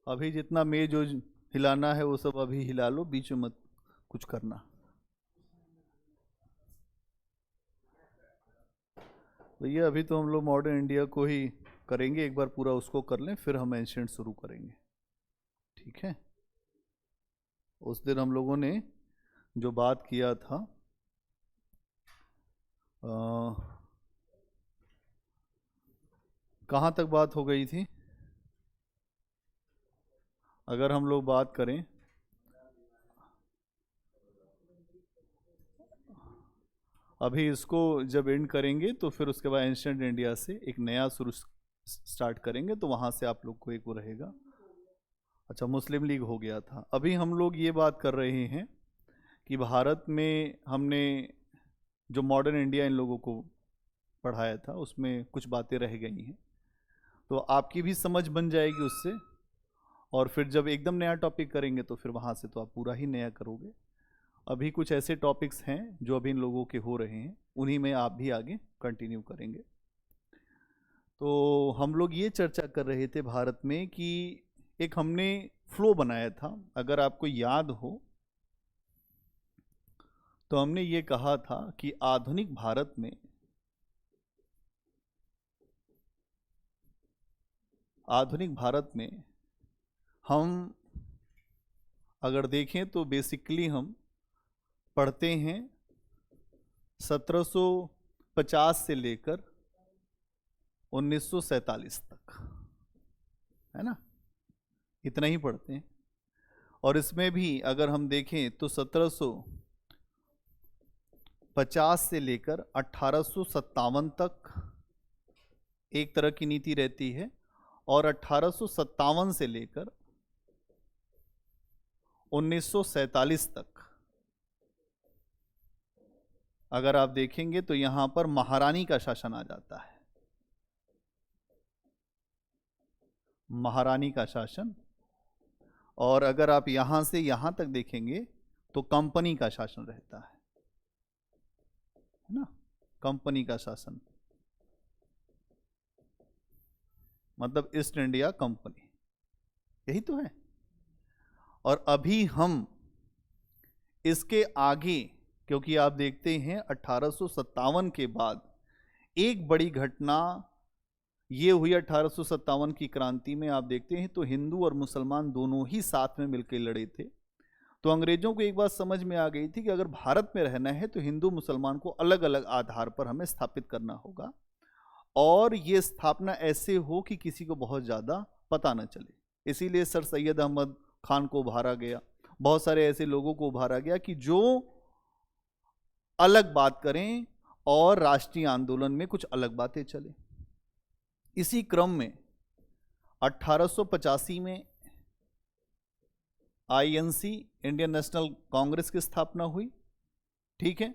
अभी जितना मेज जो हिलाना है वो सब अभी हिला लो, बीच में मत कुछ करना। भैया अभी तो हम लोग मॉडर्न इंडिया को ही करेंगे, एक बार पूरा उसको कर लें फिर हम एंशिएंट शुरू करेंगे, ठीक है। उस दिन हम लोगों ने जो बात किया था, कहाँ तक बात हो गई थी? अगर हम लोग बात करें, अभी इसको जब एंड करेंगे तो फिर उसके बाद एंशिएंट इंडिया से एक नया शुरू स्टार्ट करेंगे, तो वहाँ से आप लोग को एक वो रहेगा। अच्छा, मुस्लिम लीग हो गया था। अभी हम लोग ये बात कर रहे हैं कि भारत में हमने जो मॉडर्न इंडिया इन लोगों को पढ़ाया था उसमें कुछ बातें रह गई हैं, तो आपकी भी समझ बन जाएगी उससे। और फिर जब एकदम नया टॉपिक करेंगे तो फिर वहाँ से तो आप पूरा ही नया करोगे। अभी कुछ ऐसे टॉपिक्स हैं जो अभी इन लोगों के हो रहे हैं, उन्हीं में आप भी आगे कंटिन्यू करेंगे। तो हम लोग ये चर्चा कर रहे थे भारत में कि एक हमने फ्लो बनाया था, अगर आपको याद हो तो हमने ये कहा था कि आधुनिक भारत में हम अगर देखें तो बेसिकली हम पढ़ते हैं 1750 से लेकर 1947 तक, है ना, इतना ही पढ़ते हैं। और इसमें भी अगर हम देखें तो 1750 से लेकर 1857 तक एक तरह की नीति रहती है, और 1857 से लेकर 1947 तक अगर आप देखेंगे तो यहां पर महारानी का शासन आ जाता है, महारानी का शासन। और अगर आप यहां से यहां तक देखेंगे तो कंपनी का शासन रहता है ना, कंपनी का शासन, मतलब ईस्ट इंडिया कंपनी, यही तो है। और अभी हम इसके आगे, क्योंकि आप देखते हैं 1857 के बाद एक बड़ी घटना ये हुई, 1857 की क्रांति में आप देखते हैं तो हिंदू और मुसलमान दोनों ही साथ में मिलकर लड़े थे। तो अंग्रेजों को एक बात समझ में आ गई थी कि अगर भारत में रहना है तो हिंदू मुसलमान को अलग अलग आधार पर हमें स्थापित करना होगा, और ये स्थापना ऐसे हो कि किसी को बहुत ज़्यादा पता न चले। इसीलिए सर सैयद अहमद खान को उभारा गया, बहुत सारे ऐसे लोगों को उभारा गया कि जो अलग बात करें और राष्ट्रीय आंदोलन में कुछ अलग बातें चले। इसी क्रम में 1885 में आईएनसी, इंडियन नेशनल कांग्रेस की स्थापना हुई, ठीक है।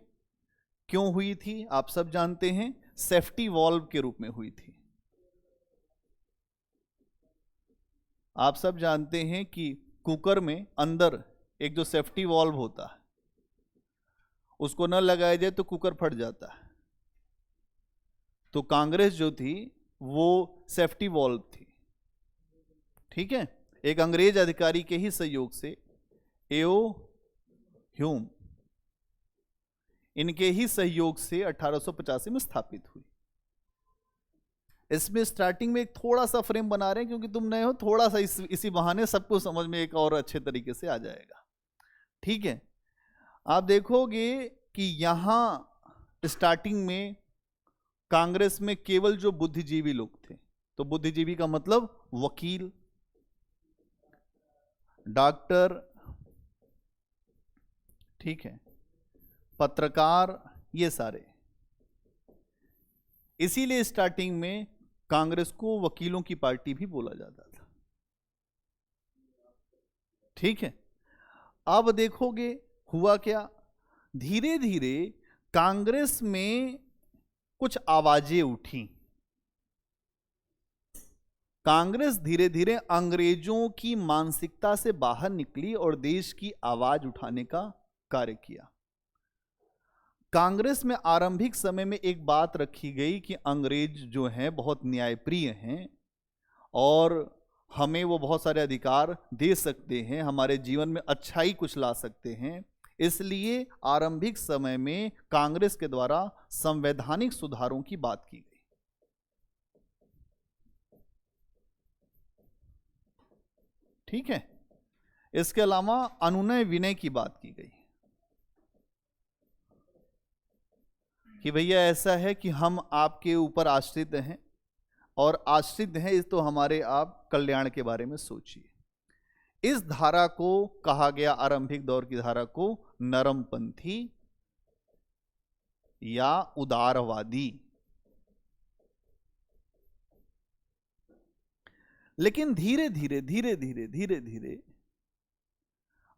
क्यों हुई थी आप सब जानते हैं, सेफ्टी वॉल्व के रूप में हुई थी। आप सब जानते हैं कि कुकर में अंदर एक जो सेफ्टी वॉल्व होता है उसको न लगाया जाए तो कुकर फट जाता है। तो कांग्रेस जो थी वो सेफ्टी वॉल्व थी, ठीक है। एक अंग्रेज अधिकारी के ही सहयोग से, एओ ह्यूम, इनके ही सहयोग से 1885 में स्थापित हुई। इसमें स्टार्टिंग में एक थोड़ा सा फ्रेम बना रहे हैं क्योंकि तुम नए हो, थोड़ा सा इसी बहाने सबको समझ में एक और अच्छे तरीके से आ जाएगा, ठीक है। आप देखोगे कि यहां स्टार्टिंग में कांग्रेस में केवल जो बुद्धिजीवी लोग थे, तो बुद्धिजीवी का मतलब वकील, डॉक्टर, ठीक है, पत्रकार, ये सारे। इसीलिए स्टार्टिंग में कांग्रेस को वकीलों की पार्टी भी बोला जाता था, ठीक है। अब देखोगे हुआ क्या, धीरे धीरे कांग्रेस में कुछ आवाजें उठी। कांग्रेस धीरे धीरे अंग्रेजों की मानसिकता से बाहर निकली और देश की आवाज उठाने का कार्य किया। कांग्रेस में आरंभिक समय में एक बात रखी गई कि अंग्रेज जो हैं बहुत न्यायप्रिय हैं और हमें वो बहुत सारे अधिकार दे सकते हैं, हमारे जीवन में अच्छाई कुछ ला सकते हैं। इसलिए आरंभिक समय में कांग्रेस के द्वारा संवैधानिक सुधारों की बात की गई। ठीक है। इसके अलावा अनुनय विनय की बात की गई कि भैया ऐसा है कि हम आपके ऊपर आश्रित हैं, और आश्रित हैं तो हमारे आप कल्याण के बारे में सोचिए। इस धारा को कहा गया, आरंभिक दौर की धारा को, नरमपंथी या उदारवादी। लेकिन धीरे धीरे धीरे धीरे धीरे धीरे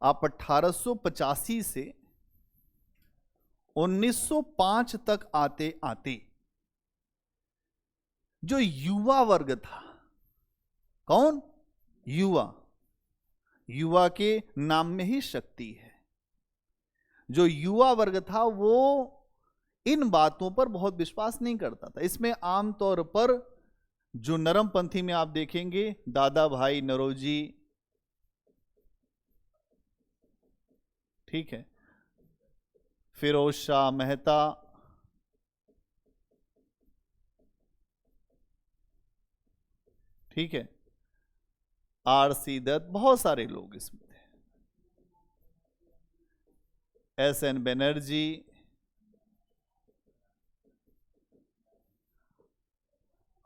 आप 1885 से 1905 तक आते आते जो युवा वर्ग था, कौन? युवा। युवा के नाम में ही शक्ति है। जो युवा वर्ग था वो इन बातों पर बहुत विश्वास नहीं करता था। इसमें आमतौर पर जो नरमपंथी में आप देखेंगे, दादा भाई नौरोजी, ठीक है, फिरोज शाह मेहता, ठीक है, आर.सी. दत्त, बहुत सारे लोग इसमें थे, एस.एन. बनर्जी,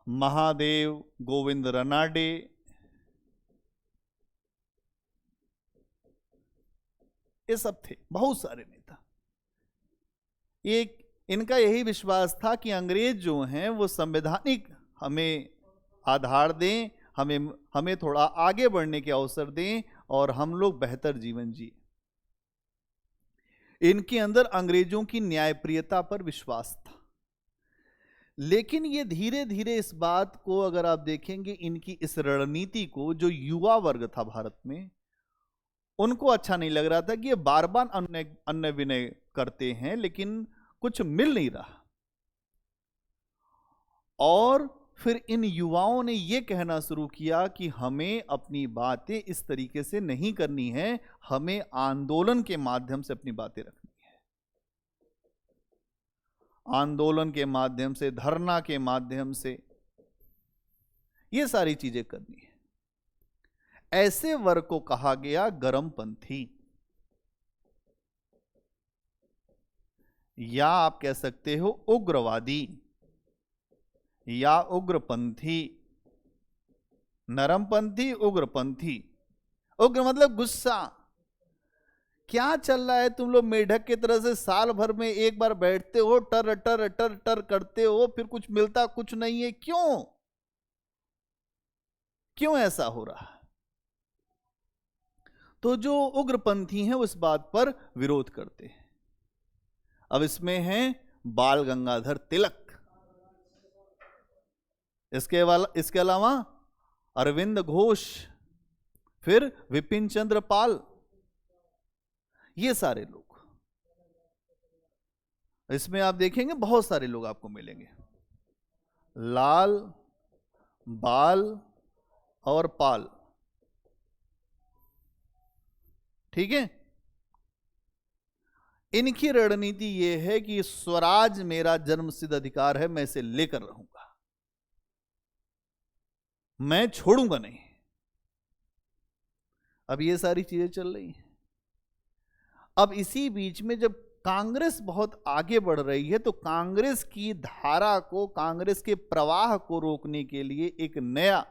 महादेव गोविंद रनाडे, ये सब थे, बहुत सारे नेता। एक इनका यही विश्वास था कि अंग्रेज जो हैं वो संवैधानिक हमें आधार दें, हमें थोड़ा आगे बढ़ने के अवसर दें और हम लोग बेहतर जीवन जिए। इनके अंदर अंग्रेजों की न्यायप्रियता पर विश्वास था। लेकिन ये धीरे धीरे इस बात को, अगर आप देखेंगे, इनकी इस रणनीति को, जो युवा वर्ग था भारत में, उनको अच्छा नहीं लग रहा था कि ये बार बार अन्य विनय करते हैं लेकिन कुछ मिल नहीं रहा। और फिर इन युवाओं ने यह कहना शुरू किया कि हमें अपनी बातें इस तरीके से नहीं करनी है, हमें आंदोलन के माध्यम से अपनी बातें रखनी है, आंदोलन के माध्यम से, धरना के माध्यम से, ये सारी चीजें करनी है। ऐसे वर्ग को कहा गया गर्मपंथी, या आप कह सकते हो उग्रवादी या उग्रपंथी। नरमपंथी, उग्रपंथी। उग्र मतलब गुस्सा। क्या चल रहा है? तुम लोग मेढक की तरह से साल भर में एक बार बैठते हो, टर टर टर टर करते हो, फिर कुछ मिलता कुछ नहीं है। क्यों क्यों ऐसा हो रहा है? तो जो उग्रपंथी हैं उस बात पर विरोध करते हैं। अब इसमें हैं बाल गंगाधर तिलक, इसके अलावा अरविंद घोष, फिर विपिन चंद्र पाल, ये सारे लोग। इसमें आप देखेंगे बहुत सारे लोग आपको मिलेंगे, लाल, बाल और पाल। ठीक है। इनकी रणनीति यह है कि स्वराज मेरा जन्मसिद्ध अधिकार है, मैं इसे लेकर रहूंगा, मैं छोड़ूंगा नहीं। अब ये सारी चीजें चल रही हैं। अब इसी बीच में जब कांग्रेस बहुत आगे बढ़ रही है तो कांग्रेस की धारा को, कांग्रेस के प्रवाह को रोकने के लिए एक नया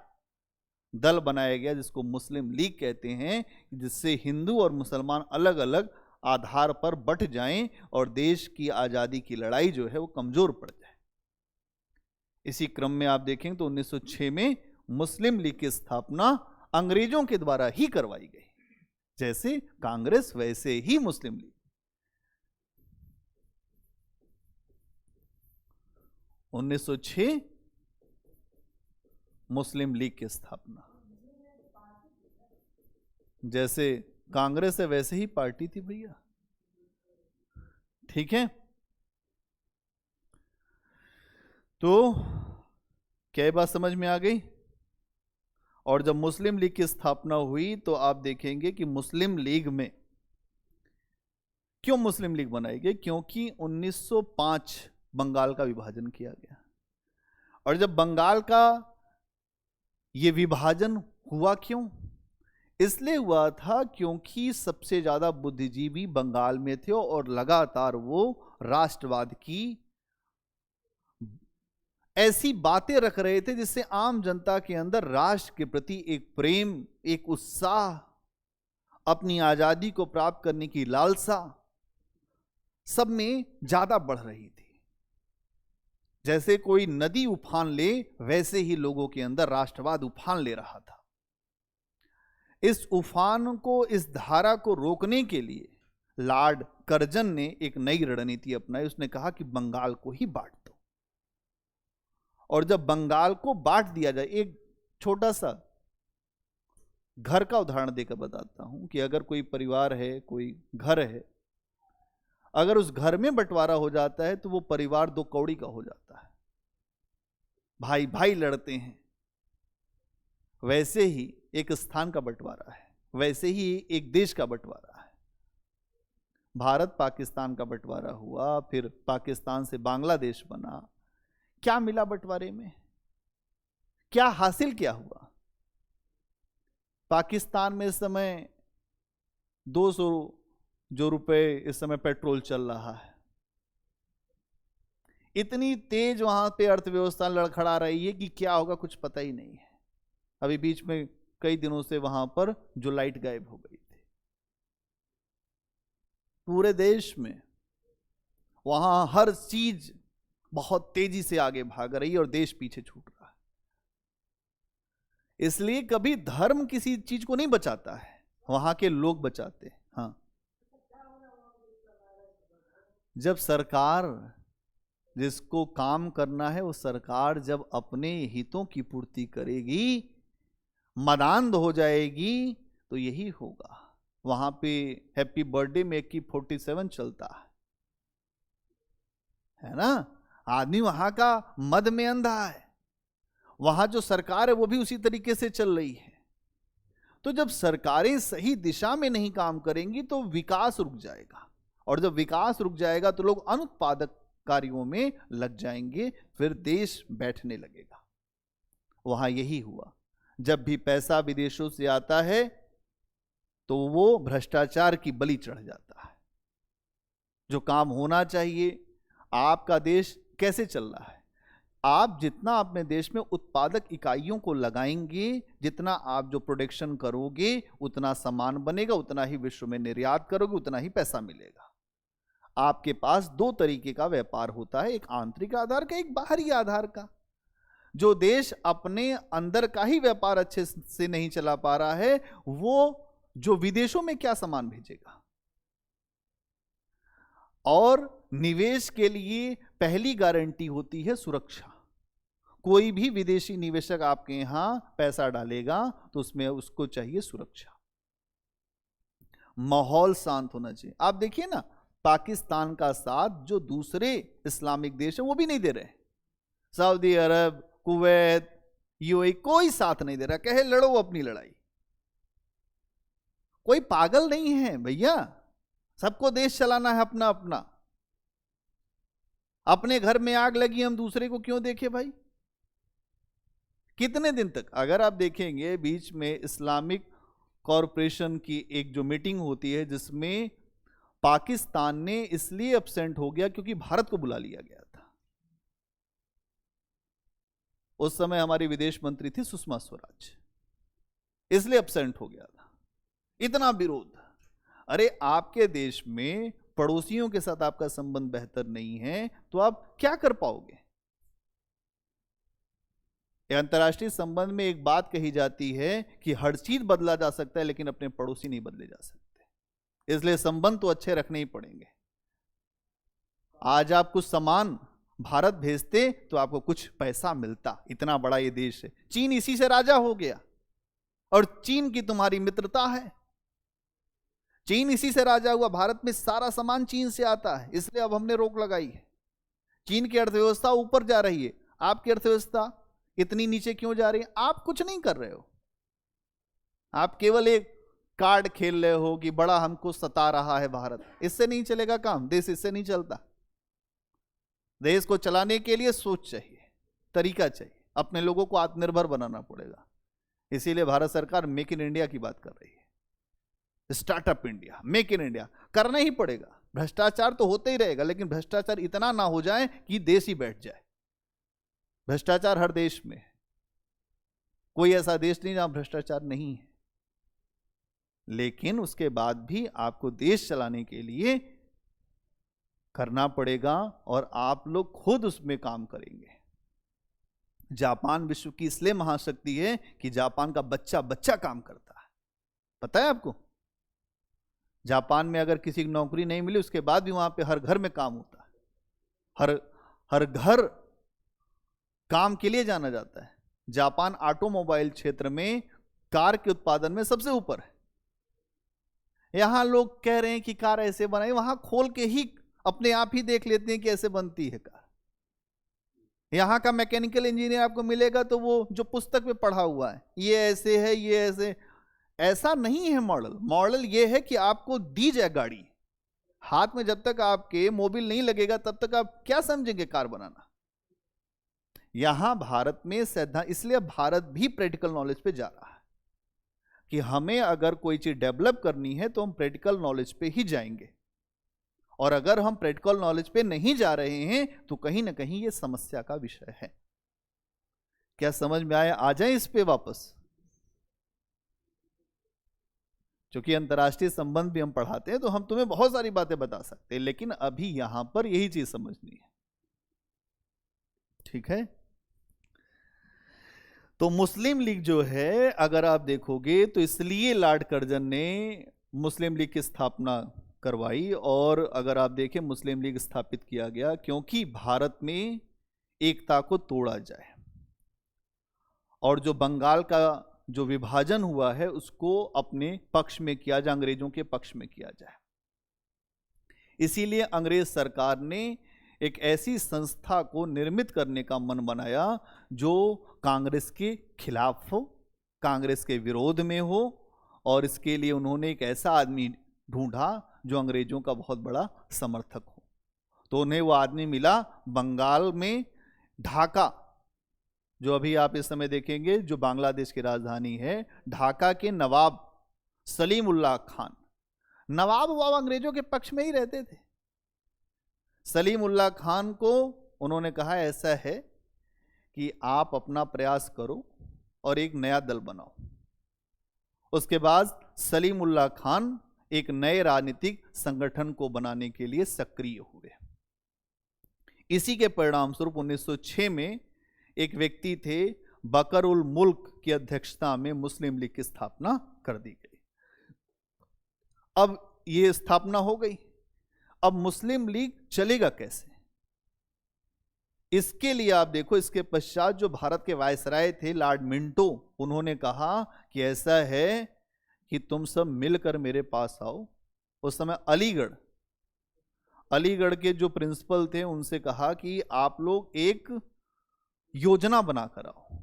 दल बनाया गया जिसको मुस्लिम लीग कहते हैं, जिससे हिंदू और मुसलमान अलग अलग आधार पर बंट जाएं और देश की आजादी की लड़ाई जो है वो कमजोर पड़ जाए। इसी क्रम में आप देखें तो 1906 में मुस्लिम लीग की स्थापना अंग्रेजों के द्वारा ही करवाई गई। जैसे कांग्रेस वैसे ही मुस्लिम लीग। 1906 मुस्लिम लीग की स्थापना। जैसे कांग्रेस है वैसे ही पार्टी थी भैया। ठीक है। तो क्या बात समझ में आ गई? और जब मुस्लिम लीग की स्थापना हुई तो आप देखेंगे कि मुस्लिम लीग में, क्यों मुस्लिम लीग बनाई गई? क्योंकि 1905 बंगाल का विभाजन किया गया। और जब बंगाल का ये विभाजन हुआ, क्यों? इसलिए हुआ था क्योंकि सबसे ज्यादा बुद्धिजीवी बंगाल में थे और लगातार वो राष्ट्रवाद की ऐसी बातें रख रहे थे जिससे आम जनता के अंदर राष्ट्र के प्रति एक प्रेम, एक उत्साह, अपनी आजादी को प्राप्त करने की लालसा सब में ज्यादा बढ़ रही थी। जैसे कोई नदी उफान ले, वैसे ही लोगों के अंदर राष्ट्रवाद उफान ले रहा था। इस उफान को, इस धारा को रोकने के लिए लॉर्ड कर्जन ने एक नई रणनीति अपनाई। उसने कहा कि बंगाल को ही बांट दो। और जब बंगाल को बांट दिया जाए, एक छोटा सा घर का उदाहरण देकर बताता हूं कि अगर कोई परिवार है, कोई घर है, अगर उस घर में बंटवारा हो जाता है तो वो परिवार दो कौड़ी का हो जाता है, भाई भाई लड़ते हैं। वैसे ही एक स्थान का बंटवारा है, वैसे ही एक देश का बंटवारा है। भारत पाकिस्तान का बंटवारा हुआ, फिर पाकिस्तान से बांग्लादेश बना। क्या मिला बंटवारे में? क्या हासिल क्या हुआ? पाकिस्तान में इस समय 200 जो रुपए इस समय पेट्रोल चल रहा है, इतनी तेज वहां पे अर्थव्यवस्था लड़खड़ा रही है कि क्या होगा कुछ पता ही नहीं है। अभी बीच में कई दिनों से वहां पर जो लाइट गायब हो गई थी पूरे देश में, वहां हर चीज बहुत तेजी से आगे भाग रही है और देश पीछे छूट रहा है। इसलिए कभी धर्म किसी चीज को नहीं बचाता है, वहां के लोग बचाते हैं। हाँ, जब सरकार, जिसको काम करना है वो सरकार जब अपने हितों की पूर्ति करेगी, मदान्ध हो जाएगी, तो यही होगा। वहां पे हैप्पी बर्थडे में की 47 चलता है ना। आदमी वहां का मद में अंधा है। वहां जो सरकार है वो भी उसी तरीके से चल रही है। तो जब सरकारें सही दिशा में नहीं काम करेंगी तो विकास रुक जाएगा, और जब विकास रुक जाएगा तो लोग अनुत्पादक कार्यों में लग जाएंगे, फिर देश बैठने लगेगा। वहां यही हुआ। जब भी पैसा विदेशों से आता है तो वो भ्रष्टाचार की बलि चढ़ जाता है। जो काम होना चाहिए, आपका देश कैसे चल रहा है, आप जितना अपने देश में उत्पादक इकाइयों को लगाएंगे, जितना आप जो प्रोडक्शन करोगे, उतना सामान बनेगा, उतना ही विश्व में निर्यात करोगे, उतना ही पैसा मिलेगा। आपके पास दो तरीके का व्यापार होता है, एक आंतरिक आधार का, एक बाहरी आधार का। जो देश अपने अंदर का ही व्यापार अच्छे से नहीं चला पा रहा है, वो जो विदेशों में क्या सामान भेजेगा। और निवेश के लिए पहली गारंटी होती है सुरक्षा। कोई भी विदेशी निवेशक आपके यहां पैसा डालेगा तो उसमें उसको चाहिए सुरक्षा, माहौल शांत होना चाहिए। आप देखिए ना, पाकिस्तान का साथ जो दूसरे इस्लामिक देश हैं वो भी नहीं दे रहे। सऊदी अरब, कुवैत, यूएई कोई साथ नहीं दे रहा। कहे लड़ो अपनी लड़ाई। कोई पागल नहीं है भैया, सबको देश चलाना है अपना अपना। अपने घर में आग लगी, हम दूसरे को क्यों देखें भाई? कितने दिन तक? अगर आप देखेंगे बीच में इस्लामिक कॉरपोरेशन की एक जो मीटिंग होती है, जिसमें पाकिस्तान ने इसलिए एब्सेंट हो गया क्योंकि भारत को बुला लिया गया था। उस समय हमारी विदेश मंत्री थी सुषमा स्वराज, इसलिए एब्सेंट हो गया था। इतना विरोध। अरे आपके देश में पड़ोसियों के साथ आपका संबंध बेहतर नहीं है तो आप क्या कर पाओगे? अंतर्राष्ट्रीय संबंध में एक बात कही जाती है कि हर चीज बदला जा सकता है लेकिन अपने पड़ोसी नहीं बदले जा सकते। इसलिए संबंध तो अच्छे रखने ही पड़ेंगे। आज आप कुछ सामान भारत भेजते तो आपको कुछ पैसा मिलता। इतना बड़ा ये देश है। चीन इसी से राजा हो गया और चीन की तुम्हारी मित्रता है। चीन इसी से राजा हुआ। भारत में सारा सामान चीन से आता है, इसलिए अब हमने रोक लगाई है। चीन की अर्थव्यवस्था ऊपर जा रही है, आपकी अर्थव्यवस्था इतनी नीचे क्यों जा रही है? आप कुछ नहीं कर रहे हो। आप केवल एक कार्ड खेल रहे हो कि बड़ा हमको सता रहा है भारत, इससे नहीं चलेगा काम, देश इससे नहीं चलता। देश को चलाने के लिए सोच चाहिए, तरीका चाहिए, अपने लोगों को आत्मनिर्भर बनाना पड़ेगा। इसीलिए भारत सरकार मेक इन इंडिया की बात कर रही है, startup India, make in India करना ही पड़ेगा। भ्रष्टाचार तो होते ही रहेगा, लेकिन भ्रष्टाचार इतना ना हो जाए कि देश ही बैठ जाए। भ्रष्टाचार हर देश में है, कोई ऐसा देश नहीं जहां भ्रष्टाचार नहीं है, लेकिन उसके बाद भी आपको देश चलाने के लिए करना पड़ेगा और आप लोग खुद उसमें काम करेंगे। जापान विश्व की इसलिए महाशक्ति है कि जापान का बच्चा बच्चा काम करता है। पता है आपको, जापान में अगर किसी की नौकरी नहीं मिली उसके बाद भी वहां पे हर घर में काम होता है, हर घर काम के लिए जाना जाता है। जापान ऑटोमोबाइल क्षेत्र में कार के उत्पादन में सबसे ऊपर है। यहां लोग कह रहे हैं कि कार ऐसे बनाई, वहां खोल के ही अपने आप ही देख लेते हैं कि ऐसे बनती है कार। यहां का मैकेनिकल इंजीनियर आपको मिलेगा तो वो जो पुस्तक में पढ़ा हुआ है, ये ऐसे है, ये ऐसे, ऐसा नहीं है। मॉडल ये है कि आपको दी जाए गाड़ी हाथ में, जब तक आपके मोबिल नहीं लगेगा तब तक आप क्या समझेंगे कार बनाना। यहां भारत में इसलिए भारत भी प्रैक्टिकल नॉलेज पे जा रहा है कि हमें अगर कोई चीज डेवलप करनी है तो हम प्रैक्टिकल नॉलेज पे ही जाएंगे, और अगर हम प्रैक्टिकल नॉलेज पे नहीं जा रहे हैं तो कहीं ना कहीं ये समस्या का विषय है। क्या समझ में आया? आ जाए इस पे वापस, क्योंकि अंतर्राष्ट्रीय संबंध भी हम पढ़ाते हैं तो हम तुम्हें बहुत सारी बातें बता सकते हैं, लेकिन अभी यहां पर यही चीज समझनी है। ठीक है, तो मुस्लिम लीग जो है अगर आप देखोगे तो इसलिए लॉर्ड कर्जन ने मुस्लिम लीग की स्थापना करवाई, और अगर आप देखें मुस्लिम लीग स्थापित किया गया क्योंकि भारत में एकता को तोड़ा जाए, और जो बंगाल का जो विभाजन हुआ है उसको अपने पक्ष में किया जाए, अंग्रेजों के पक्ष में किया जाए। इसीलिए अंग्रेज सरकार ने एक ऐसी संस्था को निर्मित करने का मन बनाया जो कांग्रेस के खिलाफ हो, कांग्रेस के विरोध में हो, और इसके लिए उन्होंने एक ऐसा आदमी ढूंढा जो अंग्रेजों का बहुत बड़ा समर्थक हो। तो उन्हें वो आदमी मिला बंगाल में, ढाका, जो अभी आप इस समय देखेंगे जो बांग्लादेश की राजधानी है, ढाका के नवाब सलीम उल्लाह खान। नवाब वो अंग्रेजों के पक्ष में ही रहते थे। सलीम उल्लाह खान को उन्होंने कहा ऐसा है कि आप अपना प्रयास करो और एक नया दल बनाओ। उसके बाद सलीम उल्लाह खान एक नए राजनीतिक संगठन को बनाने के लिए सक्रिय हुए। इसी के परिणाम स्वरूप 1906 में एक व्यक्ति थे बकर उल मुल्क की अध्यक्षता में मुस्लिम लीग की स्थापना कर दी गई। अब ये स्थापना हो गई, अब मुस्लिम लीग चलेगा कैसे? इसके लिए आप देखो, इसके पश्चात जो भारत के वायसराय थे लॉर्ड मिंटो, उन्होंने कहा कि ऐसा है कि तुम सब मिलकर मेरे पास आओ। उस समय अलीगढ़ के जो प्रिंसिपल थे उनसे कहा कि आप लोग एक योजना बनाकर आओ,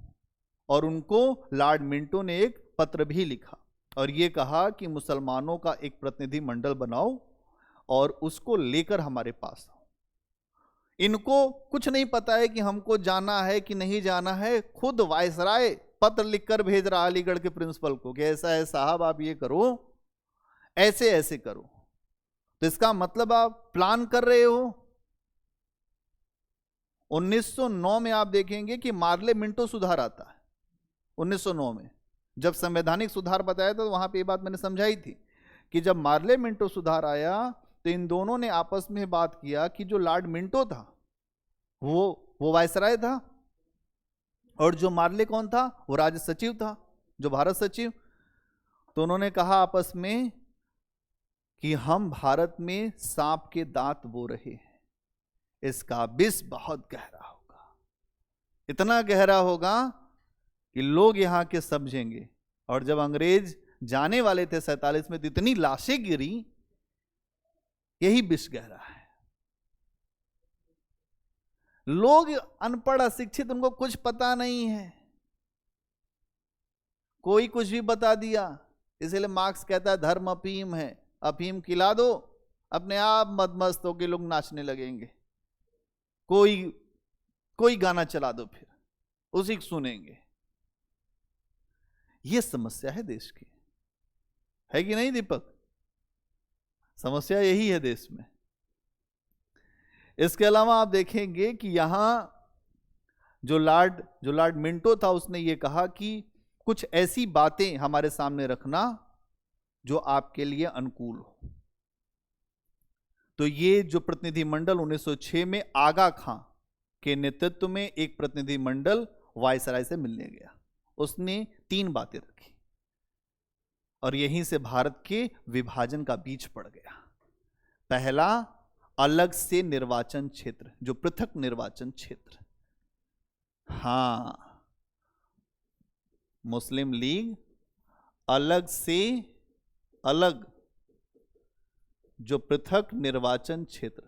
और उनको लॉर्ड मिंटो ने एक पत्र भी लिखा और यह कहा कि मुसलमानों का एक प्रतिनिधि मंडल बनाओ और उसको लेकर हमारे पास आओ। इनको कुछ नहीं पता है कि हमको जाना है कि नहीं जाना है, खुद वायसराय पत्र लिखकर भेज रहा अलीगढ़ के प्रिंसिपल को कि ऐसा है साहब, आप ये करो, ऐसे ऐसे करो। तो इसका मतलब आप प्लान कर रहे हो। 1909 में आप देखेंगे कि मार्ले मिंटो सुधार आता है। 1909 में जब संवैधानिक सुधार बताया था तो वहां पे ये बात मैंने समझाई थी कि जब मार्ले मिंटो सुधार आया तो इन दोनों ने आपस में बात किया कि जो लॉर्ड मिंटो था वो वायसराय था, और जो मार्ले कौन था, वो राज्य सचिव था, जो भारत सचिव। तो उन्होंने कहा आपस में कि हम भारत में सांप के दांत बो रहे हैं, इसका विष बहुत गहरा होगा, इतना गहरा होगा कि लोग यहां के समझेंगे। और जब अंग्रेज जाने वाले थे 47 में तो इतनी लाशें गिरी, यही विष गहरा है। लोग अनपढ़ अशिक्षित, उनको कुछ पता नहीं है, कोई कुछ भी बता दिया। इसलिए मार्क्स कहता है धर्म अफीम है, अफीम खिला दो, अपने आप मदमस्त होकर लोग नाचने लगेंगे। कोई गाना चला दो, फिर उसी को सुनेंगे। ये समस्या है देश की, है कि नहीं दीपक? समस्या यही है देश में। इसके अलावा आप देखेंगे कि यहां जो लॉर्ड मिंटो था, उसने ये कहा कि कुछ ऐसी बातें हमारे सामने रखना जो आपके लिए अनुकूल हो। तो ये जो प्रतिनिधिमंडल 1906 में आगा खां के नेतृत्व में एक प्रतिनिधिमंडल वायसराय से मिलने गया, उसने 3 बातें रखी और यहीं से भारत के विभाजन का बीज पड़ गया। पहला, अलग से निर्वाचन क्षेत्र, जो पृथक निर्वाचन क्षेत्र। हां, मुस्लिम लीग अलग से अलग जो पृथक निर्वाचन क्षेत्र,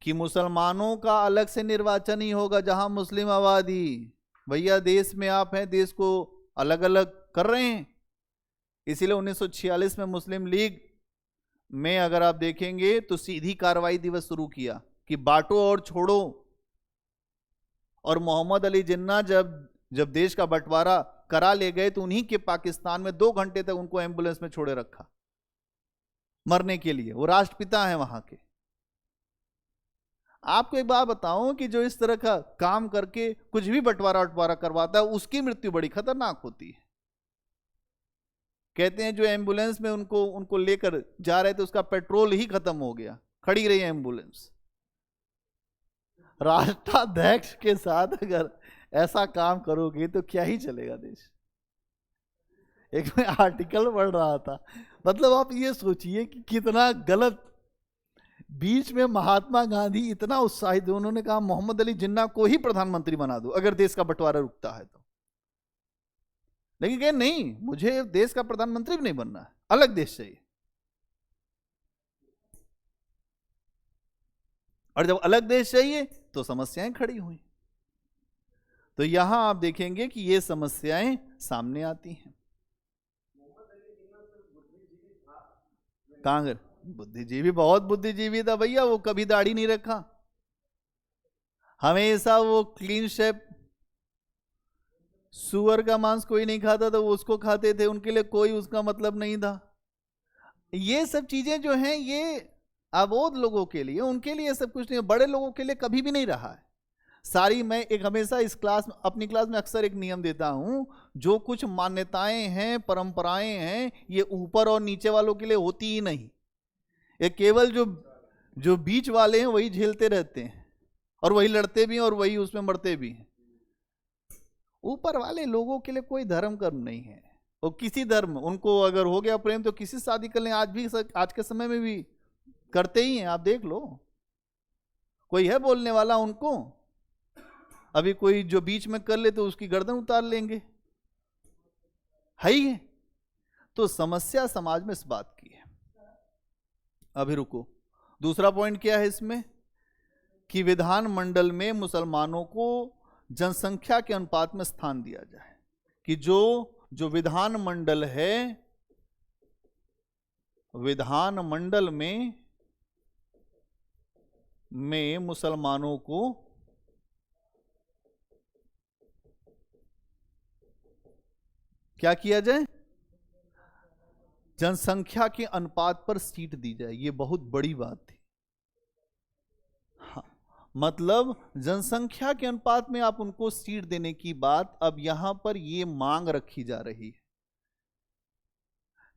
कि मुसलमानों का अलग से निर्वाचन ही होगा जहां मुस्लिम आबादी। भैया देश में आप हैं, देश को अलग अलग कर रहे हैं। इसीलिए 1946 में मुस्लिम लीग में अगर आप देखेंगे तो सीधी कार्रवाई दिवस शुरू किया कि बांटो और छोड़ो। और मोहम्मद अली जिन्ना जब देश का बंटवारा करा ले गए तो उन्हीं के पाकिस्तान में 2 घंटे तक उनको एम्बुलेंस में छोड़े रखा मरने के लिए। वो राष्ट्रपिता हैं वहां के। आपको एक बात बताऊं कि जो इस तरह का काम करके कुछ भी बंटवारा करवाता है, उसकी मृत्यु बड़ी खतरनाक होती है। कहते हैं जो एम्बुलेंस में उनको लेकर जा रहे थे, उसका पेट्रोल ही खत्म हो गया, खड़ी रही एम्बुलेंस। राष्ट्राध्यक्ष के साथ अगर ऐसा काम करोगे तो क्या ही चलेगा देश। एक मैं आर्टिकल पढ़ रहा था, मतलब आप ये सोचिए कि कितना गलत। बीच में महात्मा गांधी इतना उत्साहित, उन्होंने कहा मोहम्मद अली जिन्ना को ही प्रधानमंत्री बना दो अगर देश का बंटवारा रुकता है तो। लेकिन कहे नहीं, मुझे देश का प्रधानमंत्री भी नहीं बनना है, अलग देश चाहिए। और जब अलग देश चाहिए तो समस्याएं खड़ी हुई। तो यहां आप देखेंगे कि ये समस्याएं सामने आती हैं। कांग्रेस बुद्धिजीवी, बहुत बुद्धिजीवी था भैया, वो कभी दाढ़ी नहीं रखा, हमेशा वो क्लीन शेप। सुअर का मांस कोई नहीं खाता तो वो उसको खाते थे, उनके लिए कोई उसका मतलब नहीं था। ये सब चीजें जो हैं ये अबोध लोगों के लिए, उनके लिए सब कुछ नहीं है, बड़े लोगों के लिए कभी भी नहीं रहा है। सारी, मैं एक हमेशा इस अपनी क्लास में अक्सर एक नियम देता हूं, जो कुछ मान्यताएं हैं, परंपराएं हैं, ये ऊपर और नीचे वालों के लिए होती ही नहीं। ये केवल जो बीच वाले हैं वही झेलते रहते हैं और वही लड़ते भी हैं और वही उसमें मरते भी हैं। ऊपर वाले लोगों के लिए कोई धर्म कर्म नहीं है। और किसी धर्म, उनको अगर हो गया प्रेम तो किसी शादी कर लें, आज के समय में भी करते ही हैं, आप देख लो। कोई है बोलने वाला उनको? अभी कोई जो बीच में कर ले तो उसकी गर्दन उतार लेंगे, है ही है। तो समस्या समाज में इस बात की है। अभी रुको, दूसरा पॉइंट क्या है इसमें, कि विधानमंडल में मुसलमानों को जनसंख्या के अनुपात में स्थान दिया जाए, कि जो विधानमंडल है, विधानमंडल में मुसलमानों को क्या किया जाए, जनसंख्या के अनुपात पर सीट दी जाए। ये बहुत बड़ी बात थी। हाँ, मतलब जनसंख्या के अनुपात में आप उनको सीट देने की बात अब यहां पर ये मांग रखी जा रही है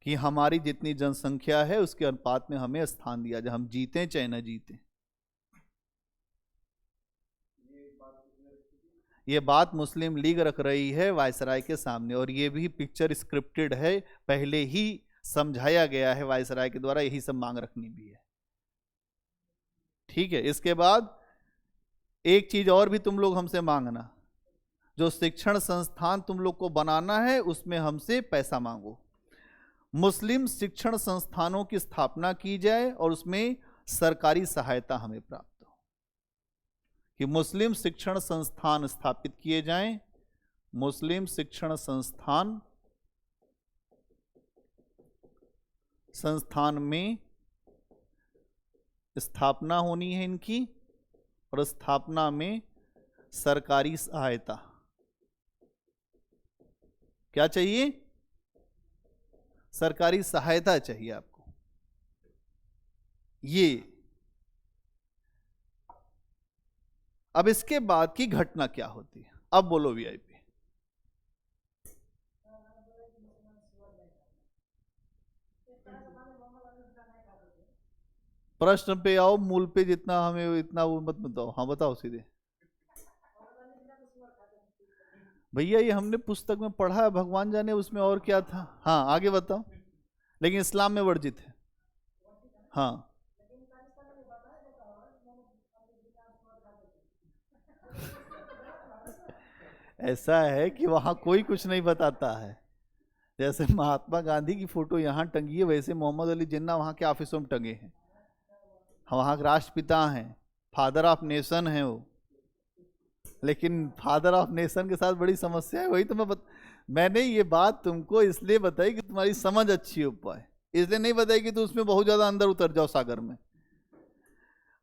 कि हमारी जितनी जनसंख्या है उसके अनुपात में हमें स्थान दिया जाए, हम जीते चाहे न जीते। ये बात मुस्लिम लीग रख रही है वायसराय के सामने, और ये भी पिक्चर स्क्रिप्टेड है, पहले ही समझाया गया है वायसराय के द्वारा, यही सब मांग रखनी भी है। ठीक है, इसके बाद एक चीज और भी तुम लोग हमसे मांगना, जो शिक्षण संस्थान तुम लोग को बनाना है उसमें हमसे पैसा मांगो। मुस्लिम शिक्षण संस्थानों की स्थापना की जाए और उसमें सरकारी सहायता हमें प्राप्त हो, कि मुस्लिम शिक्षण संस्थान स्थापित किए जाएं मुस्लिम शिक्षण संस्थान में स्थापना होनी है इनकी, और स्थापना में सरकारी सहायता। क्या चाहिए? सरकारी सहायता चाहिए आपको। ये अब इसके बाद की घटना क्या होती है? अब बोलो वीआईपी। प्रश्न पे आओ, मूल पे जितना हमें इतना वो मत बताओ। हाँ बताओ सीधे। भैया ये हमने पुस्तक में पढ़ा है, भगवान जाने उसमें और क्या था। हाँ आगे बताओ। लेकिन इस्लाम में वर्जित है। हाँ ऐसा है कि वहां कोई कुछ नहीं बताता है। जैसे महात्मा गांधी की फोटो यहाँ टंगी है, वैसे मोहम्मद अली जिन्ना वहाँ के ऑफिसों में टंगे हैं। वहाँ के राष्ट्रपिता हैं, फादर ऑफ नेशन है वो। लेकिन फादर ऑफ नेशन के साथ बड़ी समस्या है। वही तो मैंने ये बात तुमको इसलिए बताई कि तुम्हारी समझ अच्छी हो पाए, इसलिए नहीं बताई कि तुम उसमें बहुत ज्यादा अंदर उतर जाओ सागर में।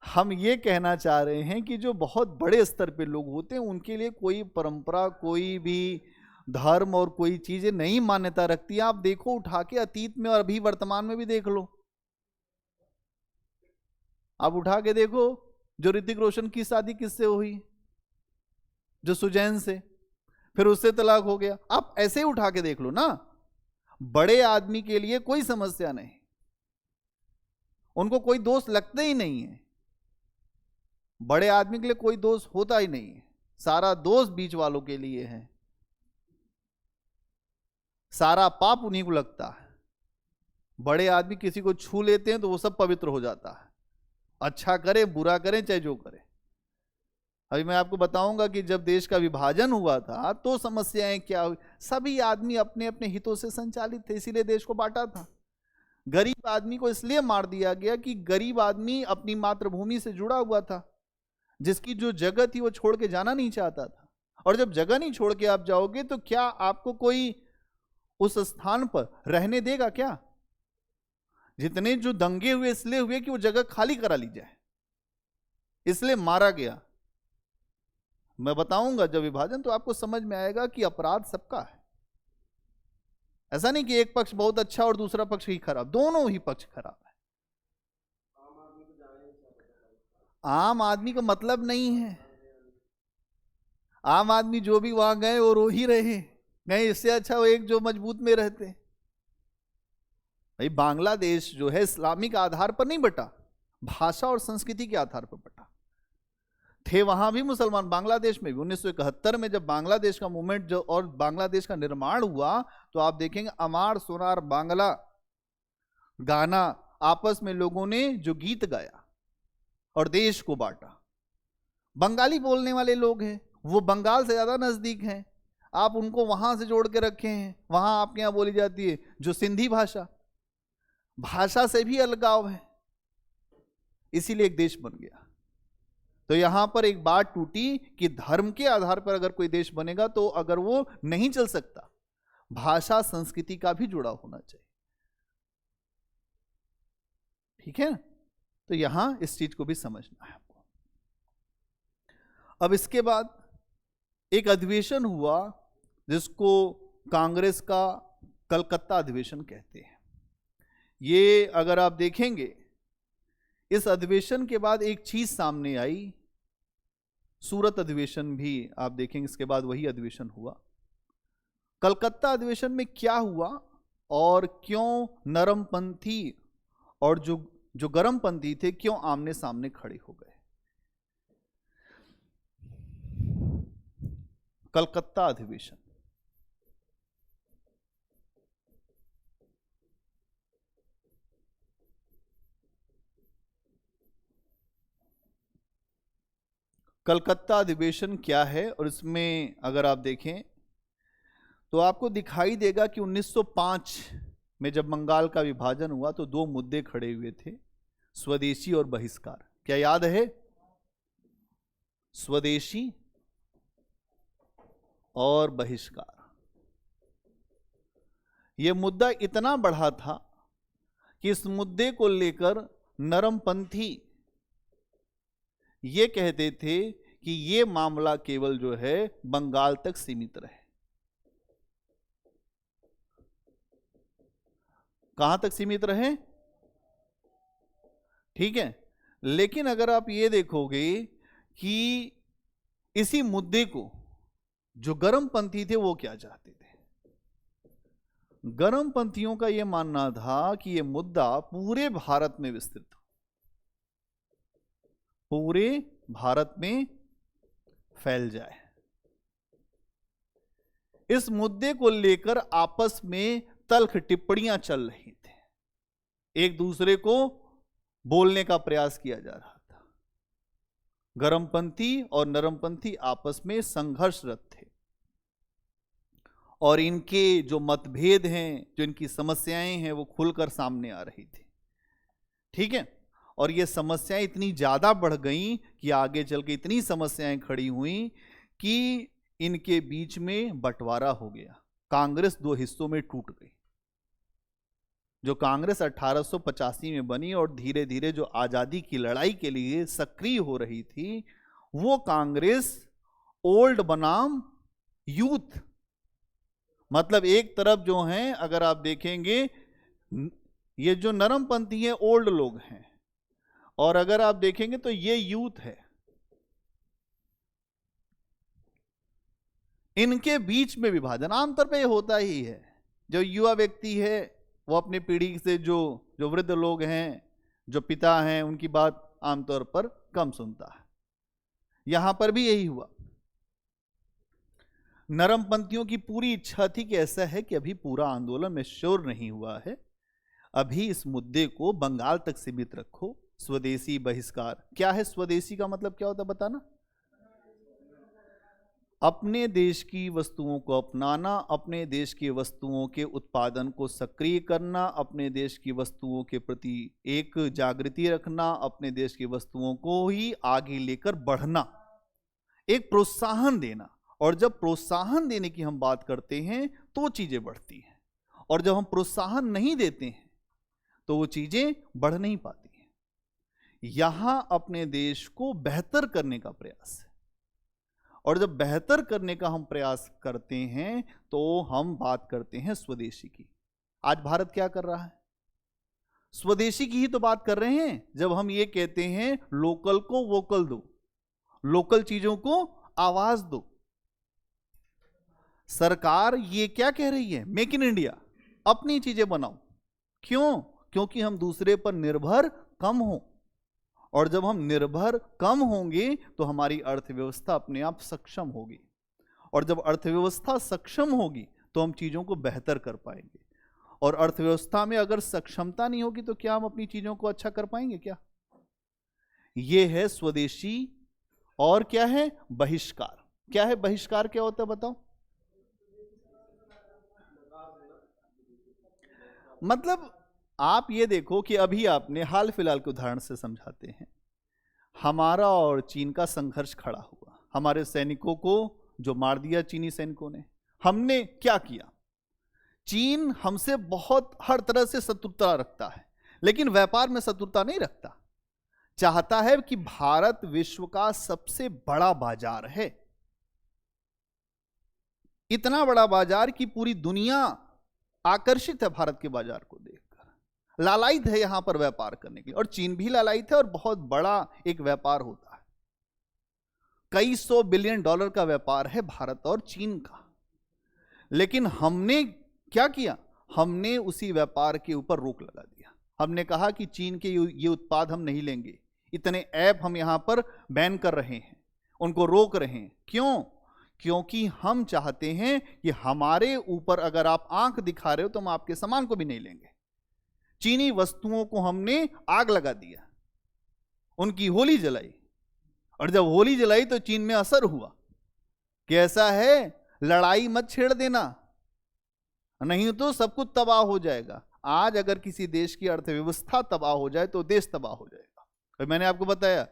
हम ये कहना चाह रहे हैं कि जो बहुत बड़े स्तर पे लोग होते हैं उनके लिए कोई परंपरा, कोई भी धर्म और कोई चीजें नहीं मान्यता रखती है। आप देखो उठा के अतीत में और अभी वर्तमान में भी देख लो। आप उठा के देखो, जो ऋतिक रोशन की शादी किससे हुई? जो सुजैन से, फिर उससे तलाक हो गया। आप ऐसे ही उठा के देख लो ना। बड़े आदमी के लिए कोई समस्या नहीं, उनको कोई दोष लगते ही नहीं है। बड़े आदमी के लिए कोई दोष होता ही नहीं है, सारा दोष बीच वालों के लिए है, सारा पाप उन्हीं को लगता है। बड़े आदमी किसी को छू लेते हैं तो वो सब पवित्र हो जाता है, अच्छा करे बुरा करें चाहे जो करे। अभी मैं आपको बताऊंगा कि जब देश का विभाजन हुआ था तो समस्याएं क्या हुई। सभी आदमी अपने अपने हितों से संचालित थे, इसीलिए देश को बांटा था। गरीब आदमी को इसलिए मार दिया गया कि गरीब आदमी अपनी मातृभूमि से जुड़ा हुआ था, जिसकी जो जगह थी वो छोड़ के जाना नहीं चाहता था। और जब जगह नहीं छोड़ के आप जाओगे तो क्या आपको कोई उस स्थान पर रहने देगा? क्या? जितने जो दंगे हुए इसलिए हुए कि वो जगह खाली करा ली जाए, इसलिए मारा गया। मैं बताऊंगा जब विभाजन तो आपको समझ में आएगा कि अपराध सबका है। ऐसा नहीं कि एक पक्ष बहुत अच्छा और दूसरा पक्ष ही खराब, दोनों ही पक्ष खराब है। आम आदमी का मतलब नहीं है। आम आदमी जो भी वहां गए वो रो ही रहे, नहीं इससे अच्छा वो एक जो मजबूत में रहते। भाई बांग्लादेश जो है इस्लामिक आधार पर नहीं बटा, भाषा और संस्कृति के आधार पर बटा। थे वहां भी मुसलमान, बांग्लादेश में भी। 1971 में जब बांग्लादेश का मूवमेंट जो और बांग्लादेश का निर्माण हुआ तो आप देखेंगे अमार सोनार बांग्ला गाना आपस में लोगों ने जो गीत गाया और देश को बांटा। बंगाली बोलने वाले लोग हैं, वो बंगाल से ज्यादा नजदीक हैं, आप उनको वहां से जोड़ के रखे हैं। वहां आपके यहां बोली जाती है जो सिंधी भाषा, भाषा से भी अलगाव है, इसीलिए एक देश बन गया। तो यहां पर एक बात टूटी कि धर्म के आधार पर अगर कोई देश बनेगा तो अगर वो नहीं चल सकता, भाषा संस्कृति का भी जुड़ा होना चाहिए। ठीक है, तो यहां इस चीज को भी समझना है आपको। अब इसके बाद एक अधिवेशन हुआ जिसको कांग्रेस का कलकत्ता अधिवेशन कहते हैं। ये अगर आप देखेंगे इस अधिवेशन के बाद एक चीज सामने आई, सूरत अधिवेशन भी आप देखेंगे इसके बाद वही अधिवेशन हुआ। कलकत्ता अधिवेशन में क्या हुआ और क्यों नरमपंथी और जो गर्मपंथी थे क्यों आमने सामने खड़े हो गए? कलकत्ता अधिवेशन कलकत्ता अधिवेशन क्या है और इसमें अगर आप देखें तो आपको दिखाई देगा कि 1905 में जब बंगाल का विभाजन हुआ तो दो मुद्दे खड़े हुए थे, स्वदेशी और बहिष्कार। क्या याद है? स्वदेशी और बहिष्कार। यह मुद्दा इतना बढ़ा था कि इस मुद्दे को लेकर नरमपंथी ये कहते थे कि ये मामला केवल जो है बंगाल तक सीमित रहे। कहां तक सीमित रहे? ठीक है, लेकिन अगर आप ये देखोगे कि इसी मुद्दे को जो गर्मपंथी थे वो क्या चाहते थे, गर्मपंथियों का यह मानना था कि यह मुद्दा पूरे भारत में विस्तृत हो, पूरे भारत में फैल जाए। इस मुद्दे को लेकर आपस में तल्ख टिप्पणियां चल रही थी, एक दूसरे को बोलने का प्रयास किया जा रहा था। गर्मपंथी और नरमपंथी आपस में संघर्षरत थे और इनके जो मतभेद हैं, जो इनकी समस्याएं हैं, वो खुलकर सामने आ रही थी। ठीक है, और ये समस्याएं इतनी ज्यादा बढ़ गई कि आगे चल के इतनी समस्याएं खड़ी हुई कि इनके बीच में बंटवारा हो गया। कांग्रेस दो हिस्सों में टूट गई। जो कांग्रेस 1885 में बनी और धीरे धीरे जो आजादी की लड़ाई के लिए सक्रिय हो रही थी, वो कांग्रेस ओल्ड बनाम यूथ, मतलब एक तरफ जो हैं, अगर आप देखेंगे ये जो नरमपंथी है ओल्ड लोग हैं, और अगर आप देखेंगे तो ये यूथ है। इनके बीच में विभाजन आमतौर पे होता ही है। जो युवा व्यक्ति है वो अपनी पीढ़ी से जो वृद्ध लोग हैं, जो पिता हैं, उनकी बात आमतौर पर कम सुनता है। यहां पर भी यही हुआ। नरमपंथियों की पूरी इच्छा थी कि ऐसा है कि अभी पूरा आंदोलन मैच्योर नहीं हुआ है, अभी इस मुद्दे को बंगाल तक सीमित रखो। स्वदेशी बहिष्कार क्या है? स्वदेशी का मतलब क्या होता है बताना? अपने देश की वस्तुओं को अपनाना, अपने देश की वस्तुओं के उत्पादन को सक्रिय करना, अपने देश की वस्तुओं के प्रति एक जागृति रखना, अपने देश की वस्तुओं को ही आगे लेकर बढ़ना, एक प्रोत्साहन देना। और जब प्रोत्साहन देने की हम बात करते हैं तो चीजें बढ़ती हैं, और जब हम प्रोत्साहन नहीं देते हैं तो वो चीजें बढ़ नहीं पाती हैं। यहां अपने देश को बेहतर करने का प्रयास है, और जब बेहतर करने का हम प्रयास करते हैं तो हम बात करते हैं स्वदेशी की। आज भारत क्या कर रहा है? स्वदेशी की ही तो बात कर रहे हैं। जब हम ये कहते हैं लोकल को वोकल दो, लोकल चीजों को आवाज दो। सरकार ये क्या कह रही है? मेक इन इंडिया, अपनी चीजें बनाओ। क्यों? क्योंकि हम दूसरे पर निर्भर कम हो, और जब हम निर्भर कम होंगे तो हमारी अर्थव्यवस्था अपने आप सक्षम होगी, और जब अर्थव्यवस्था सक्षम होगी तो हम चीजों को बेहतर कर पाएंगे। और अर्थव्यवस्था में अगर सक्षमता नहीं होगी तो क्या हम अपनी चीजों को अच्छा कर पाएंगे? क्या ये है स्वदेशी। और क्या है? बहिष्कार। क्या है बहिष्कार? क्या होता है बताओ? मतलब आप ये देखो कि अभी आपने हाल फिलहाल के उदाहरण से समझाते हैं, हमारा और चीन का संघर्ष खड़ा हुआ, हमारे सैनिकों को जो मार दिया चीनी सैनिकों ने। हमने क्या किया? चीन हमसे बहुत हर तरह से शत्रुता रखता है, लेकिन व्यापार में शत्रुता नहीं रखता। चाहता है कि भारत विश्व का सबसे बड़ा बाजार है, इतना बड़ा बाजार कि पूरी दुनिया आकर्षित है भारत के बाजार को देखकर, लालायित है यहां पर व्यापार करने के लिए। और चीन भी लालायित है, और बहुत बड़ा एक व्यापार होता है, कई $100 बिलियन का व्यापार है भारत और चीन का। लेकिन हमने क्या किया? हमने उसी व्यापार के ऊपर रोक लगा दिया। हमने कहा कि चीन के ये उत्पाद हम नहीं लेंगे, इतने ऐप हम यहां पर बैन कर रहे हैं, उनको रोक रहे हैं। क्यों? क्योंकि हम चाहते हैं कि हमारे ऊपर अगर आप आंख दिखा रहे हो तो हम आपके सामान को भी नहीं लेंगे। चीनी वस्तुओं को हमने आग लगा दिया, उनकी होली जलाई, और जब होली जलाई तो चीन में असर हुआ कि ऐसा है, लड़ाई मत छेड़ देना, नहीं तो सब कुछ तबाह हो जाएगा। आज अगर किसी देश की अर्थव्यवस्था तबाह हो जाए तो देश तबाह हो जाएगा। और मैंने आपको बताया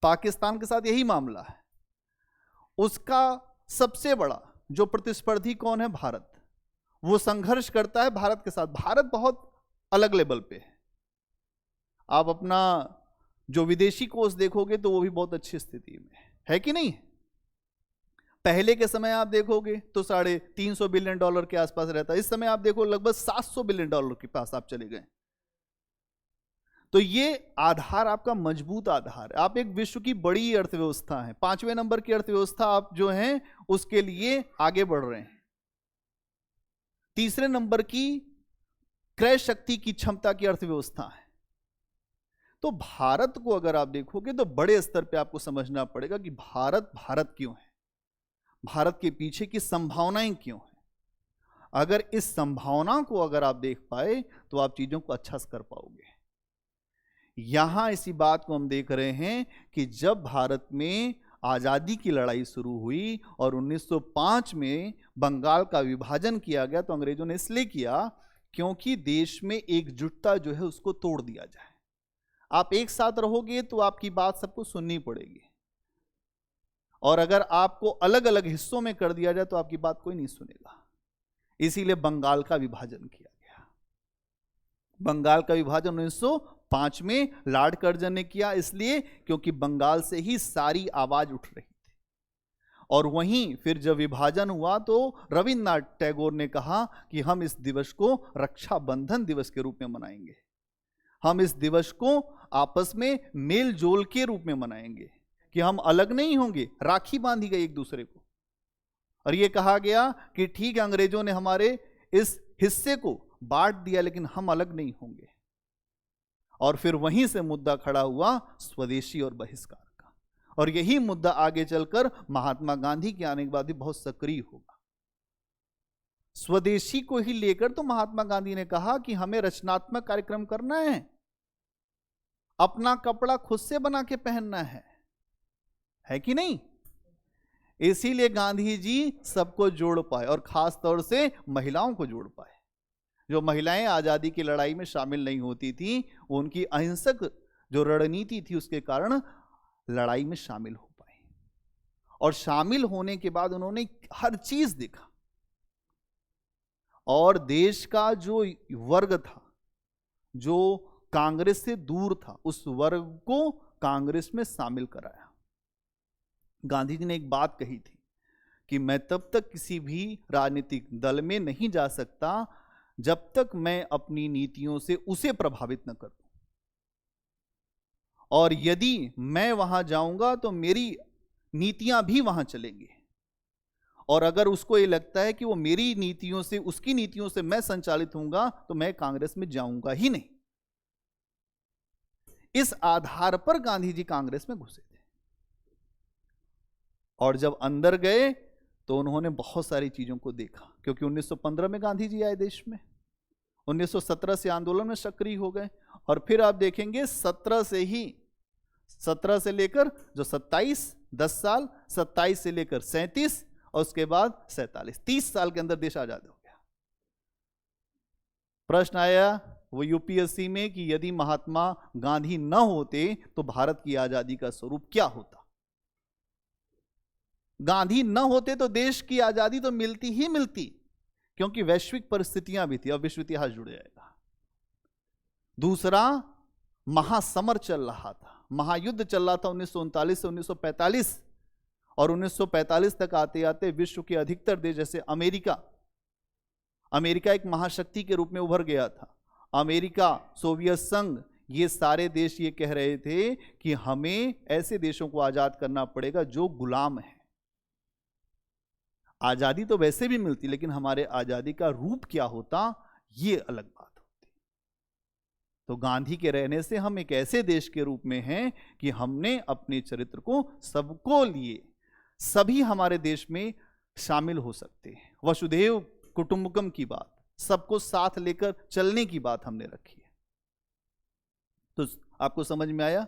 पाकिस्तान के साथ यही मामला है। उसका सबसे बड़ा जो प्रतिस्पर्धी कौन है? भारत। वो संघर्ष करता है भारत के साथ। भारत बहुत अलग लेवल पे है। आप अपना जो विदेशी कोष देखोगे तो वो भी बहुत अच्छी स्थिति में है कि नहीं? पहले के समय आप देखोगे तो $350 बिलियन के आसपास रहता है। इस समय आप देखो लगभग $700 बिलियन के पास आप चले गए। तो ये आधार आपका मजबूत आधार है। आप एक विश्व की बड़ी अर्थव्यवस्था है, 5वें नंबर की अर्थव्यवस्था आप जो हैं उसके लिए आगे बढ़ रहे हैं। 3रे नंबर की क्रय शक्ति की क्षमता की अर्थव्यवस्था है। तो भारत को अगर आप देखोगे तो बड़े स्तर पे आपको समझना पड़ेगा कि भारत भारत क्यों है, भारत के पीछे की संभावनाएं क्यों है। अगर इस संभावना को अगर आप देख पाए तो आप चीजों को अच्छा से कर पाओगे। यहां इसी बात को हम देख रहे हैं कि जब भारत में आजादी की लड़ाई शुरू हुई और 1905 में बंगाल का विभाजन किया गया, तो अंग्रेजों ने इसलिए किया क्योंकि देश में एकजुटता जो है उसको तोड़ दिया जाए। आप एक साथ रहोगे तो आपकी बात सबको सुननी पड़ेगी, और अगर आपको अलग अलग हिस्सों में कर दिया जाए तो आपकी बात कोई नहीं सुनेगा। इसीलिए बंगाल का विभाजन किया गया। बंगाल का विभाजन 1905 में लॉर्ड कर्जन ने किया, इसलिए क्योंकि बंगाल से ही सारी आवाज उठ रही थी। और वहीं फिर जब विभाजन हुआ तो रविन्द्रनाथ टैगोर ने कहा कि हम इस दिवस को रक्षाबंधन दिवस के रूप में मनाएंगे, हम इस दिवस को आपस में मेल जोल के रूप में मनाएंगे, कि हम अलग नहीं होंगे। राखी बांधी गई एक दूसरे को, और यह कहा गया कि ठीक है अंग्रेजों ने हमारे इस हिस्से को बांट दिया लेकिन हम अलग नहीं होंगे। और फिर वहीं से मुद्दा खड़ा हुआ स्वदेशी और बहिष्कार का, और यही मुद्दा आगे चलकर महात्मा गांधी के आने के बाद भी बहुत सक्रिय होगा। स्वदेशी को ही लेकर तो महात्मा गांधी ने कहा कि हमें रचनात्मक कार्यक्रम करना है, अपना कपड़ा खुद से बना के पहनना है कि नहीं? इसीलिए गांधी जी सबको जोड़ पाए, और खास तौर से महिलाओं को जोड़ पाए। जो महिलाएं आजादी की लड़ाई में शामिल नहीं होती थी, उनकी अहिंसक जो रणनीति थी उसके कारण लड़ाई में शामिल हो पाए, और शामिल होने के बाद उन्होंने हर चीज देखा, और देश का जो वर्ग था जो कांग्रेस से दूर था, उस वर्ग को कांग्रेस में शामिल कराया। गांधी जी ने एक बात कही थी कि मैं तब तक किसी भी राजनीतिक दल में नहीं जा सकता जब तक मैं अपनी नीतियों से उसे प्रभावित न करूं, और यदि मैं वहां जाऊंगा तो मेरी नीतियां भी वहां चलेंगी, और अगर उसको ये लगता है कि वो मेरी नीतियों से, उसकी नीतियों से मैं संचालित होऊंगा, तो मैं कांग्रेस में जाऊंगा ही नहीं। इस आधार पर गांधी जी कांग्रेस में घुसे थे, और जब अंदर गए तो उन्होंने बहुत सारी चीजों को देखा, क्योंकि 1915 में गांधी जी आए देश में, 1917 से आंदोलन में सक्रिय हो गए, और फिर आप देखेंगे 17 से लेकर जो 27, 10 साल, 27 से लेकर 37, और उसके बाद 47, 30 साल के अंदर देश आजाद हो गया। प्रश्न आया वो यूपीएससी में कि यदि महात्मा गांधी न होते तो भारत की आजादी का स्वरूप क्या होता। गांधी न होते तो देश की आजादी तो मिलती ही मिलती, क्योंकि वैश्विक परिस्थितियां भी थी। अब विश्व इतिहास जुड़ जाएगा। दूसरा, महासमर चल रहा था, महायुद्ध चल रहा था 1939 से 1945, और 1945 तक आते आते विश्व के अधिकतर देश, जैसे अमेरिका एक महाशक्ति के रूप में उभर गया था। अमेरिका, सोवियत संघ, ये सारे देश ये कह रहे थे कि हमें ऐसे देशों को आजाद करना पड़ेगा जो गुलाम है। आजादी तो वैसे भी मिलती, लेकिन हमारे आजादी का रूप क्या होता, ये अलग बात होती। तो गांधी के रहने से हम एक ऐसे देश के रूप में हैं कि हमने अपने चरित्र को सबको लिए, सभी हमारे देश में शामिल हो सकते हैं। वसुधैव कुटुंबकम की बात, सबको साथ लेकर चलने की बात हमने रखी है। तो आपको समझ में आया?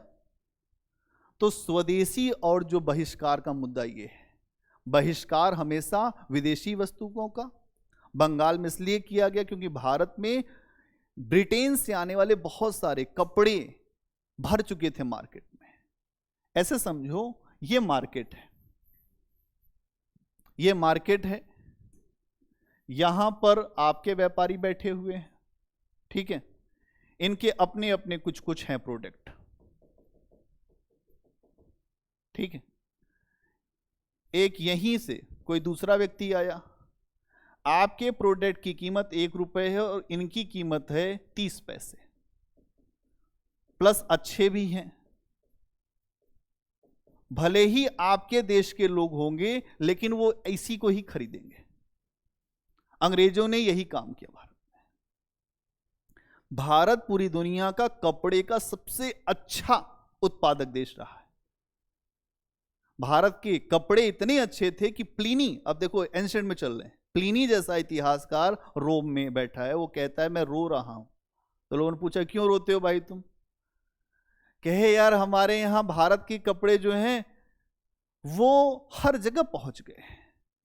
तो स्वदेशी और जो बहिष्कार का मुद्दा ये है, बहिष्कार हमेशा विदेशी वस्तुओं का बंगाल में इसलिए किया गया क्योंकि भारत में ब्रिटेन से आने वाले बहुत सारे कपड़े भर चुके थे मार्केट में। ऐसे समझो ये मार्केट है, ये मार्केट है, यहां पर आपके व्यापारी बैठे हुए हैं, ठीक है, इनके अपने अपने कुछ कुछ हैं प्रोडक्ट, ठीक है। एक यहीं से कोई दूसरा व्यक्ति आया, आपके प्रोडक्ट की कीमत 1 रुपए है और इनकी कीमत है 30 पैसे, प्लस अच्छे भी हैं, भले ही आपके देश के लोग होंगे लेकिन वो इसी को ही खरीदेंगे। अंग्रेजों ने यही काम किया भारत में। भारत पूरी दुनिया का कपड़े का सबसे अच्छा उत्पादक देश रहा है। भारत के कपड़े इतने अच्छे थे कि प्लीनी, अब देखो एंशिएंट में चल रहे हैं, प्लीनी जैसा इतिहासकार रोम में बैठा है, वो कहता है मैं रो रहा हूं। तो लोगों ने पूछा क्यों रोते हो भाई तुम? कहे यार हमारे यहां भारत के कपड़े जो हैं वो हर जगह पहुंच गए,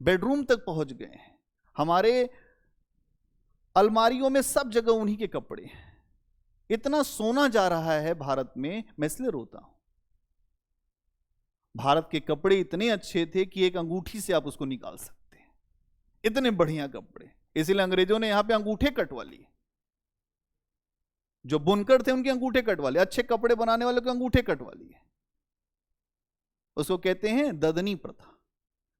बेडरूम तक पहुंच गए, हमारे अलमारियों में सब जगह उन्हीं के कपड़े हैं, इतना सोना जा रहा है भारत में, मैं इसलिए रोता हूं। भारत के कपड़े इतने अच्छे थे कि एक अंगूठी से आप उसको निकाल सकते हैं, इतने बढ़िया कपड़े। इसीलिए अंग्रेजों ने यहां पे अंगूठे कटवा लिए, जो बुनकर थे उनके अंगूठे कटवा लिए, अच्छे कपड़े बनाने वाले के अंगूठे कटवा लिए। उसको कहते हैं ददनी प्रथा।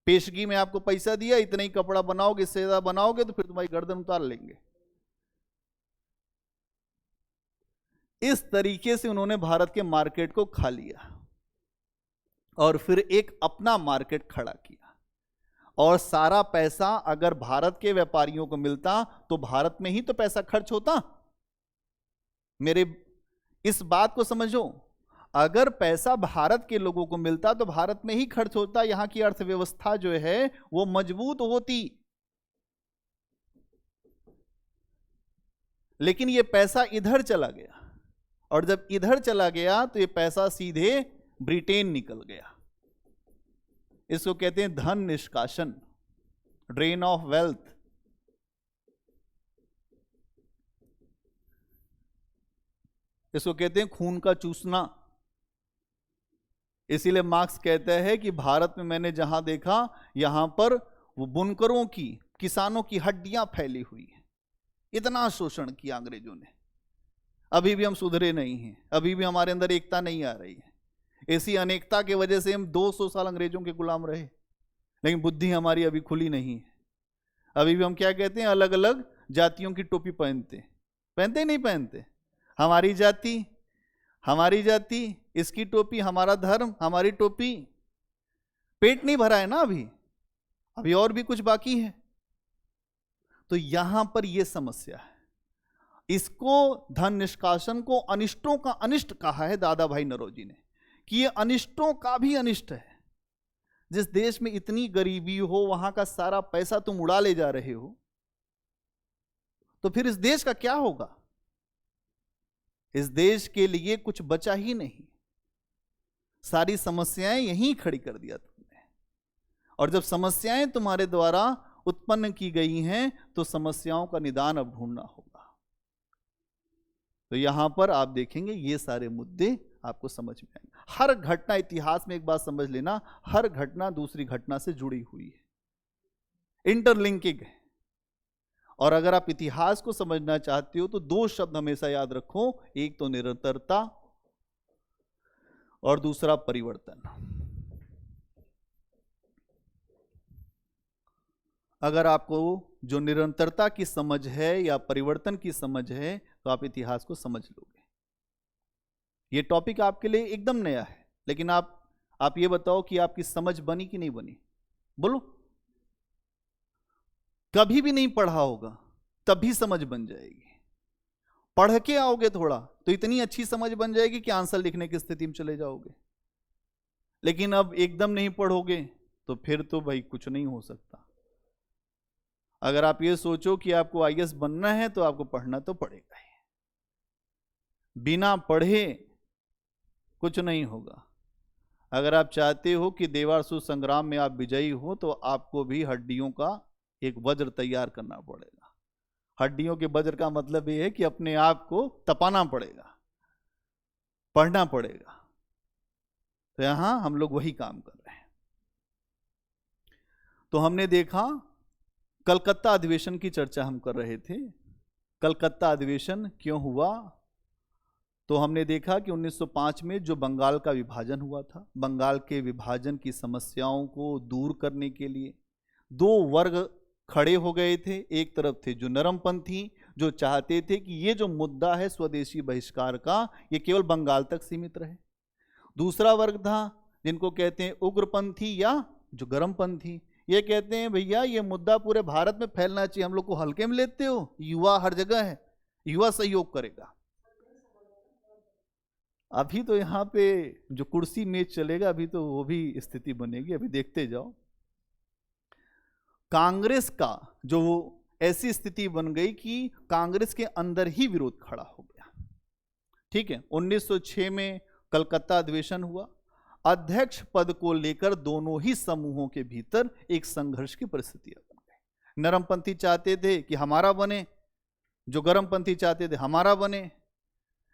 पेशगी में आपको पैसा दिया, इतना ही कपड़ा बनाओगे, इससे ज्यादा बनाओगे तो फिर तुम्हारी गर्दन उतार लेंगे। इस तरीके से उन्होंने भारत के मार्केट को खा लिया और फिर एक अपना मार्केट खड़ा किया, और सारा पैसा अगर भारत के व्यापारियों को मिलता तो भारत में ही तो पैसा खर्च होता। मेरे इस बात को समझो, अगर पैसा भारत के लोगों को मिलता तो भारत में ही खर्च होता, यहां की अर्थव्यवस्था जो है वो मजबूत होती। लेकिन ये पैसा इधर चला गया, और जब इधर चला गया तो ये पैसा सीधे ब्रिटेन निकल गया। इसको कहते हैं धन निष्कासन, ड्रेन ऑफ वेल्थ। इसको कहते हैं खून का चूसना। इसीलिए मार्क्स कहता है कि भारत में मैंने जहां देखा, यहां पर वो बुनकरों की, किसानों की हड्डियां फैली हुई हैं। इतना शोषण किया अंग्रेजों ने, अभी भी हम सुधरे नहीं हैं, अभी भी हमारे अंदर एकता नहीं आ रही है। ऐसी अनेकता की वजह से हम 200 साल अंग्रेजों के गुलाम रहे, लेकिन बुद्धि हमारी अभी खुली नहीं है। अभी भी हम क्या कहते हैं, अलग अलग जातियों की टोपी पहनते, पहनते नहीं पहनते? हमारी जाति, हमारी जाति, इसकी टोपी, हमारा धर्म, हमारी टोपी। पेट नहीं भरा है ना अभी और भी कुछ बाकी है। तो यहां पर यह समस्या है। इसको धन निष्कासन को अनिष्टों का अनिष्ट कहा है दादा भाई नौरोजी ने, कि ये अनिष्टों का भी अनिष्ट है। जिस देश में इतनी गरीबी हो, वहां का सारा पैसा तुम उड़ा ले जा रहे हो, तो फिर इस देश का क्या होगा? इस देश के लिए कुछ बचा ही नहीं। सारी समस्याएं यहीं खड़ी कर दिया तुमने, और जब समस्याएं तुम्हारे द्वारा उत्पन्न की गई हैं तो समस्याओं का निदान अब ढूंढना होगा। तो यहां पर आप देखेंगे ये सारे मुद्दे आपको समझ में आएंगे। हर घटना, इतिहास में एक बात समझ लेना, हर घटना दूसरी घटना से जुड़ी हुई है, इंटरलिंकिंग है। और अगर आप इतिहास को समझना चाहते हो तो 2 शब्द हमेशा याद रखो, एक तो निरंतरता और दूसरा परिवर्तन। अगर आपको जो निरंतरता की समझ है या परिवर्तन की समझ है तो आप इतिहास को समझ लोगे। ये टॉपिक आपके लिए एकदम नया है, लेकिन आप ये बताओ कि आपकी समझ बनी कि नहीं बनी? बोलो। कभी भी नहीं पढ़ा होगा तब भी समझ बन जाएगी। पढ़ के आओगे थोड़ा तो इतनी अच्छी समझ बन जाएगी कि आंसर लिखने की स्थिति में चले जाओगे। लेकिन अब एकदम नहीं पढ़ोगे तो फिर तो भाई कुछ नहीं हो सकता। अगर आप ये सोचो कि आपको आईएएस बनना है तो आपको पढ़ना तो पड़ेगा ही, बिना पढ़े कुछ नहीं होगा। अगर आप चाहते हो कि देवासुर संग्राम में आप विजयी हो तो आपको भी हड्डियों का एक वज्र तैयार करना पड़ेगा। हड्डियों के वज्र का मतलब यह है कि अपने आप को तपाना पड़ेगा, पढ़ना पड़ेगा। तो यहां हम लोग वही काम कर रहे हैं। तो हमने देखा कलकत्ता अधिवेशन की चर्चा हम कर रहे थे। कलकत्ता अधिवेशन क्यों हुआ? तो हमने देखा कि 1905 में जो बंगाल का विभाजन हुआ था, बंगाल के विभाजन की समस्याओं को दूर करने के लिए दो वर्ग खड़े हो गए थे। एक तरफ थे जो नरमपंथी, जो चाहते थे कि ये जो मुद्दा है स्वदेशी बहिष्कार का, ये केवल बंगाल तक सीमित रहे। दूसरा वर्ग था जिनको कहते हैं उग्रपंथी या जो गर्मपंथी। ये कहते हैं भैया ये मुद्दा पूरे भारत में फैलना चाहिए, हम लोग को हल्के में लेते हो, युवा हर जगह है, युवा सहयोग करेगा। अभी तो यहाँ पे जो कुर्सी मेज चलेगा, अभी तो वो भी स्थिति बनेगी, अभी देखते जाओ। कांग्रेस का जो ऐसी स्थिति बन गई कि कांग्रेस के अंदर ही विरोध खड़ा हो गया। ठीक है, 1906 में कलकत्ता अधिवेशन हुआ। अध्यक्ष पद को लेकर दोनों ही समूहों के भीतर एक संघर्ष की परिस्थितियां बन गई। नरमपंथी चाहते थे कि हमारा बने, जो गर्मपंथी चाहते थे हमारा बने।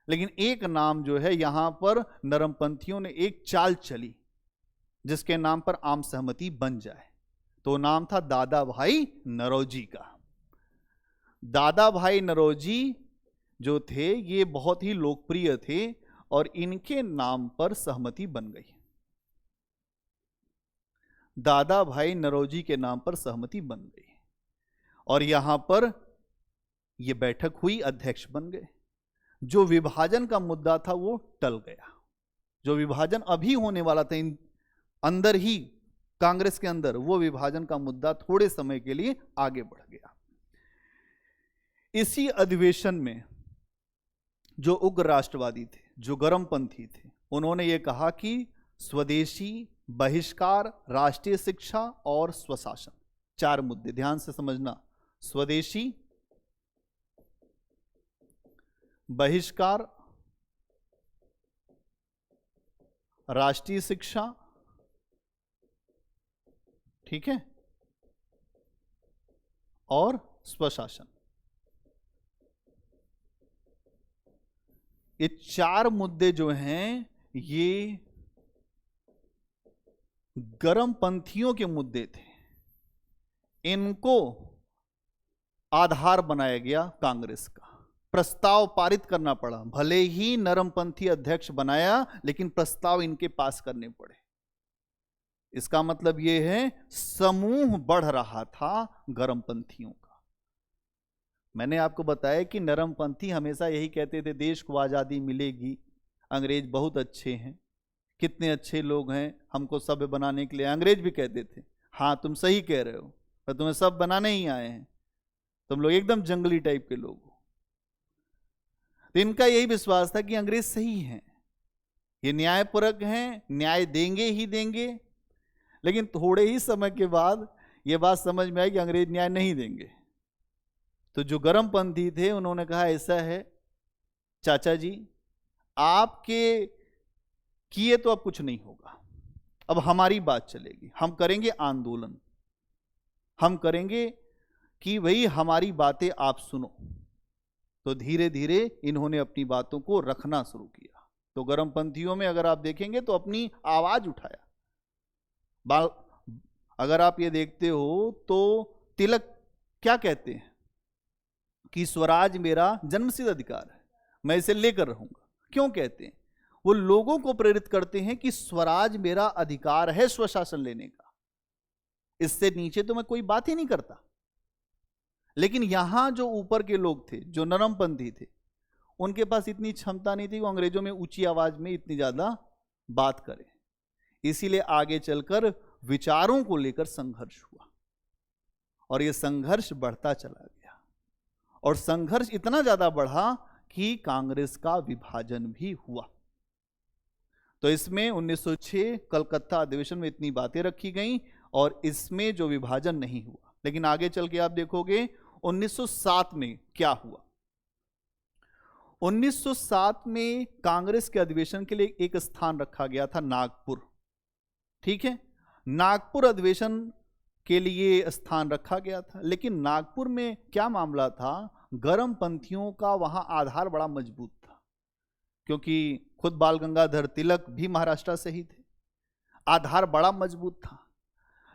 लेकिन एक नाम जो है यहां पर नरमपंथियों ने एक चाल चली जिसके नाम पर आम सहमति बन जाए, तो नाम था दादा भाई नौरोजी का। दादा भाई नौरोजी जो थे ये बहुत ही लोकप्रिय थे और इनके नाम पर सहमति बन गई। दादा भाई नौरोजी के नाम पर सहमति बन गई और यहां पर यह बैठक हुई, अध्यक्ष बन गए। जो विभाजन का मुद्दा था वो टल गया। जो विभाजन अभी होने वाला था इन अंदर ही कांग्रेस के अंदर, वो विभाजन का मुद्दा थोड़े समय के लिए आगे बढ़ गया। इसी अधिवेशन में जो उग्र राष्ट्रवादी थे, जो गर्मपंथी थे, उन्होंने ये कहा कि स्वदेशी बहिष्कार, राष्ट्रीय शिक्षा और स्वशासन, चार मुद्दे ध्यान से समझना। स्वदेशी बहिष्कार, राष्ट्रीय शिक्षा, ठीक है, और स्वशासन। ये चार मुद्दे जो हैं ये गर्मपंथियों के मुद्दे थे। इनको आधार बनाया गया कांग्रेस का। प्रस्ताव पारित करना पड़ा, भले ही नरमपंथी अध्यक्ष बनाया लेकिन प्रस्ताव इनके पास करने पड़े। इसका मतलब यह है समूह बढ़ रहा था गर्मपंथियों का। मैंने आपको बताया कि नरमपंथी हमेशा यही कहते थे देश को आजादी मिलेगी, अंग्रेज बहुत अच्छे हैं, कितने अच्छे लोग हैं, हमको सभ्य बनाने के लिए। अंग्रेज भी कहते थे हाँ तुम सही कह रहे हो, पर तुम्हें सब बनाने ही आए हैं, तुम लोग एकदम जंगली टाइप के लोग हो। तो इनका यही विश्वास था कि अंग्रेज सही हैं, ये न्यायपरक हैं, न्याय देंगे ही देंगे। लेकिन थोड़े ही समय के बाद ये बात समझ में आई कि अंग्रेज न्याय नहीं देंगे। तो जो गर्मपंथी थे उन्होंने कहा ऐसा है चाचा जी, आपके किए तो अब कुछ नहीं होगा, अब हमारी बात चलेगी, हम करेंगे आंदोलन, हम करेंगे कि भाई हमारी बातें आप सुनो। तो धीरे धीरे इन्होंने अपनी बातों को रखना शुरू किया। तो गर्मपंथियों में अगर आप देखेंगे तो अपनी आवाज उठाया। अगर आप ये देखते हो तो तिलक क्या कहते हैं कि स्वराज मेरा जन्मसिद्ध अधिकार है, मैं इसे लेकर रहूंगा। क्यों कहते हैं? वो लोगों को प्रेरित करते हैं कि स्वराज मेरा अधिकार है स्वशासन लेने का, इससे नीचे तो मैं कोई बात ही नहीं करता। लेकिन यहां जो ऊपर के लोग थे, जो नरमपंथी थे, उनके पास इतनी क्षमता नहीं थी वो अंग्रेजों में ऊंची आवाज में इतनी ज्यादा बात करें। इसीलिए आगे चलकर विचारों को लेकर संघर्ष हुआ और यह संघर्ष बढ़ता चला गया और संघर्ष इतना ज्यादा बढ़ा कि कांग्रेस का विभाजन भी हुआ। तो इसमें 1906 कलकत्ता अधिवेशन में इतनी बातें रखी गईं और इसमें जो विभाजन नहीं हुआ। लेकिन आगे चल के आप देखोगे 1907 में क्या हुआ। 1907 में कांग्रेस के अधिवेशन के लिए एक स्थान रखा गया था नागपुर। ठीक है, नागपुर अधिवेशन के लिए स्थान रखा गया था। लेकिन नागपुर में क्या मामला था, गर्मपंथियों का वहां आधार बड़ा मजबूत था, क्योंकि खुद बाल गंगाधर तिलक भी महाराष्ट्र से ही थे, आधार बड़ा मजबूत था।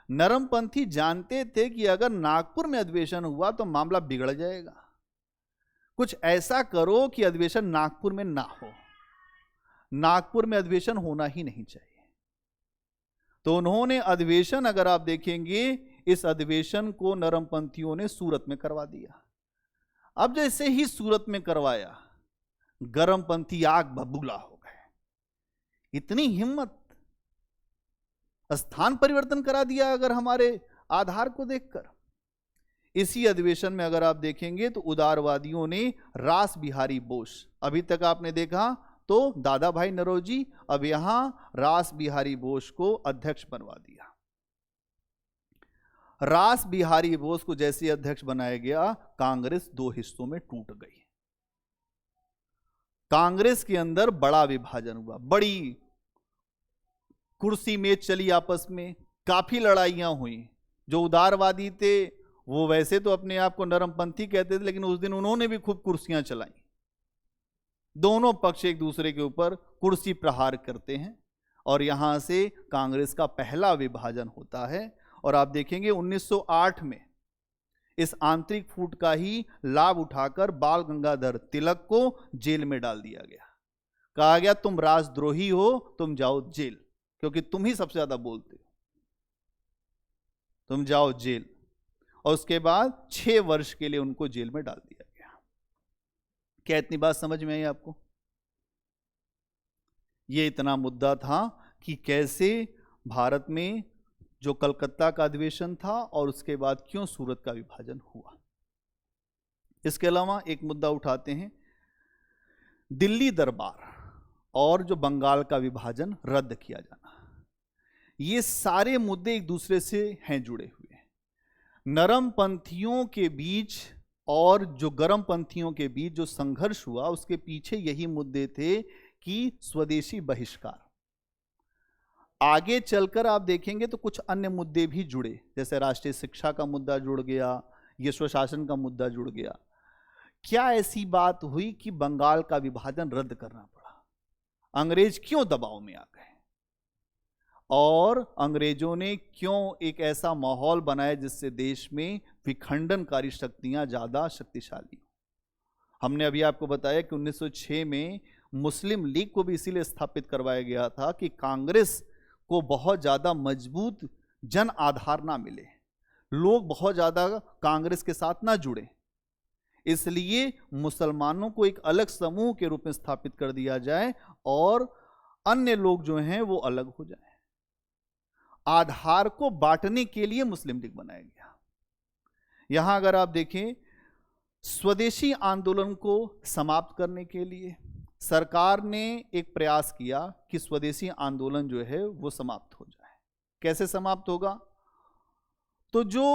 नरमपंथी जानते थे कि अगर नागपुर में अधिवेशन हुआ तो मामला बिगड़ जाएगा, कुछ ऐसा करो कि अधिवेशन नागपुर में ना हो, नागपुर में अधिवेशन होना ही नहीं चाहिए। तो उन्होंने अधिवेशन, अगर आप देखेंगे, इस अधिवेशन को नरमपंथियों ने सूरत में करवा दिया। अब जैसे ही सूरत में करवाया, गरमपंथी आग बबूला हो गए। इतनी हिम्मत, स्थान परिवर्तन करा दिया अगर हमारे आधार को देखकर। इसी अधिवेशन में अगर आप देखेंगे तो उदारवादियों ने रास बिहारी बोस, अभी तक आपने देखा तो दादा भाई नौरोजी, अब यहां रास बिहारी बोस को अध्यक्ष बनवा दिया। रास बिहारी बोस को जैसे अध्यक्ष बनाया गया, कांग्रेस दो हिस्सों में टूट गई। कांग्रेस के अंदर बड़ा विभाजन हुआ, बड़ी कुर्सी में चली, आपस में काफी लड़ाइयां हुई। जो उदारवादी थे वो वैसे तो अपने आप को नरमपंथी कहते थे, लेकिन उस दिन उन्होंने भी खूब कुर्सियां चलाई। दोनों पक्ष एक दूसरे के ऊपर कुर्सी प्रहार करते हैं और यहां से कांग्रेस का पहला विभाजन होता है। और आप देखेंगे 1908 में इस आंतरिक फूट का ही लाभ उठाकर बाल गंगाधर तिलक को जेल में डाल दिया गया। कहा गया तुम राजद्रोही हो, तुम जाओ जेल, क्योंकि तुम ही सबसे ज्यादा बोलते हो, तुम जाओ जेल। और उसके बाद 6 वर्ष के लिए उनको जेल में डाल दिया गया। क्या इतनी बात समझ में आई आपको? यह इतना मुद्दा था कि कैसे भारत में जो कलकत्ता का अधिवेशन था और उसके बाद क्यों सूरत का विभाजन हुआ। इसके अलावा एक मुद्दा उठाते हैं, दिल्ली दरबार और जो बंगाल का विभाजन रद्द किया जाना। ये सारे मुद्दे एक दूसरे से हैं जुड़े हुए। नरमपंथियों के बीच और जो गरमपंथियों के बीच जो संघर्ष हुआ, उसके पीछे यही मुद्दे थे कि स्वदेशी बहिष्कार। आगे चलकर आप देखेंगे तो कुछ अन्य मुद्दे भी जुड़े, जैसे राष्ट्रीय शिक्षा का मुद्दा जुड़ गया, ये स्वशासन का मुद्दा जुड़ गया। क्या ऐसी बात हुई कि बंगाल का विभाजन रद्द करना पड़ा? अंग्रेज क्यों दबाव में आ गए और अंग्रेजों ने क्यों एक ऐसा माहौल बनाया जिससे देश में विखंडनकारी शक्तियां ज्यादा शक्तिशाली हो? हमने अभी आपको बताया कि 1906 में मुस्लिम लीग को भी इसीलिए स्थापित करवाया गया था कि कांग्रेस को बहुत ज्यादा मजबूत जन आधार ना मिले, लोग बहुत ज्यादा कांग्रेस के साथ ना जुड़े, इसलिए मुसलमानों को एक अलग समूह के रूप में स्थापित कर दिया जाए और अन्य लोग जो हैं वो अलग हो जाए। आधार को बांटने के लिए मुस्लिम लीग बनाया गया। यहां अगर आप देखें, स्वदेशी आंदोलन को समाप्त करने के लिए सरकार ने एक प्रयास किया कि स्वदेशी आंदोलन जो है वो समाप्त हो जाए। कैसे समाप्त होगा? तो जो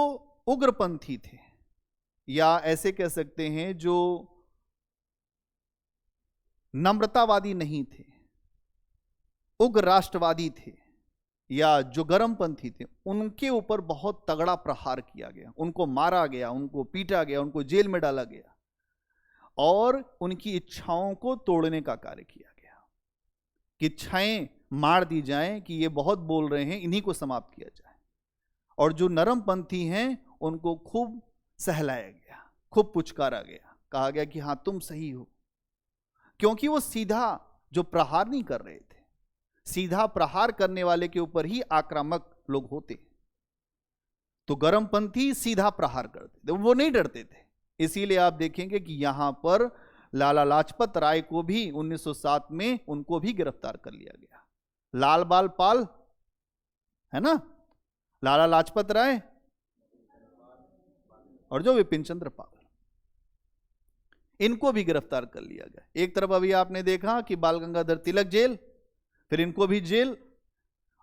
उग्रपंथी थे, या ऐसे कह सकते हैं जो नम्रतावादी नहीं थे, उग्र राष्ट्रवादी थे, या जो गरमपंथी थे, उनके ऊपर बहुत तगड़ा प्रहार किया गया, उनको मारा गया, उनको पीटा गया, उनको जेल में डाला गया और उनकी इच्छाओं को तोड़ने का कार्य किया गया कि इच्छाएं मार दी जाएं कि ये बहुत बोल रहे हैं, इन्हीं को समाप्त किया जाए। और जो नरमपंथी हैं उनको खूब सहलाया गया, खूब पुचकारा गया, कहा गया कि हां तुम सही हो, क्योंकि वो सीधा जो प्रहार नहीं कर रहे थे, सीधा प्रहार करने वाले के ऊपर ही आक्रामक लोग होते। तो गरमपंथी सीधा प्रहार करते थे, वो नहीं डरते थे। इसीलिए आप देखेंगे कि यहां पर लाला लाजपत राय को भी 1907 में उनको भी गिरफ्तार कर लिया गया। लाल बाल पाल है ना, लाला लाजपत राय और जो विपिन चंद्र पाल, इनको भी गिरफ्तार कर लिया गया। एक तरफ अभी आपने देखा कि बाल गंगाधर तिलक जेल, फिर इनको भी जेल,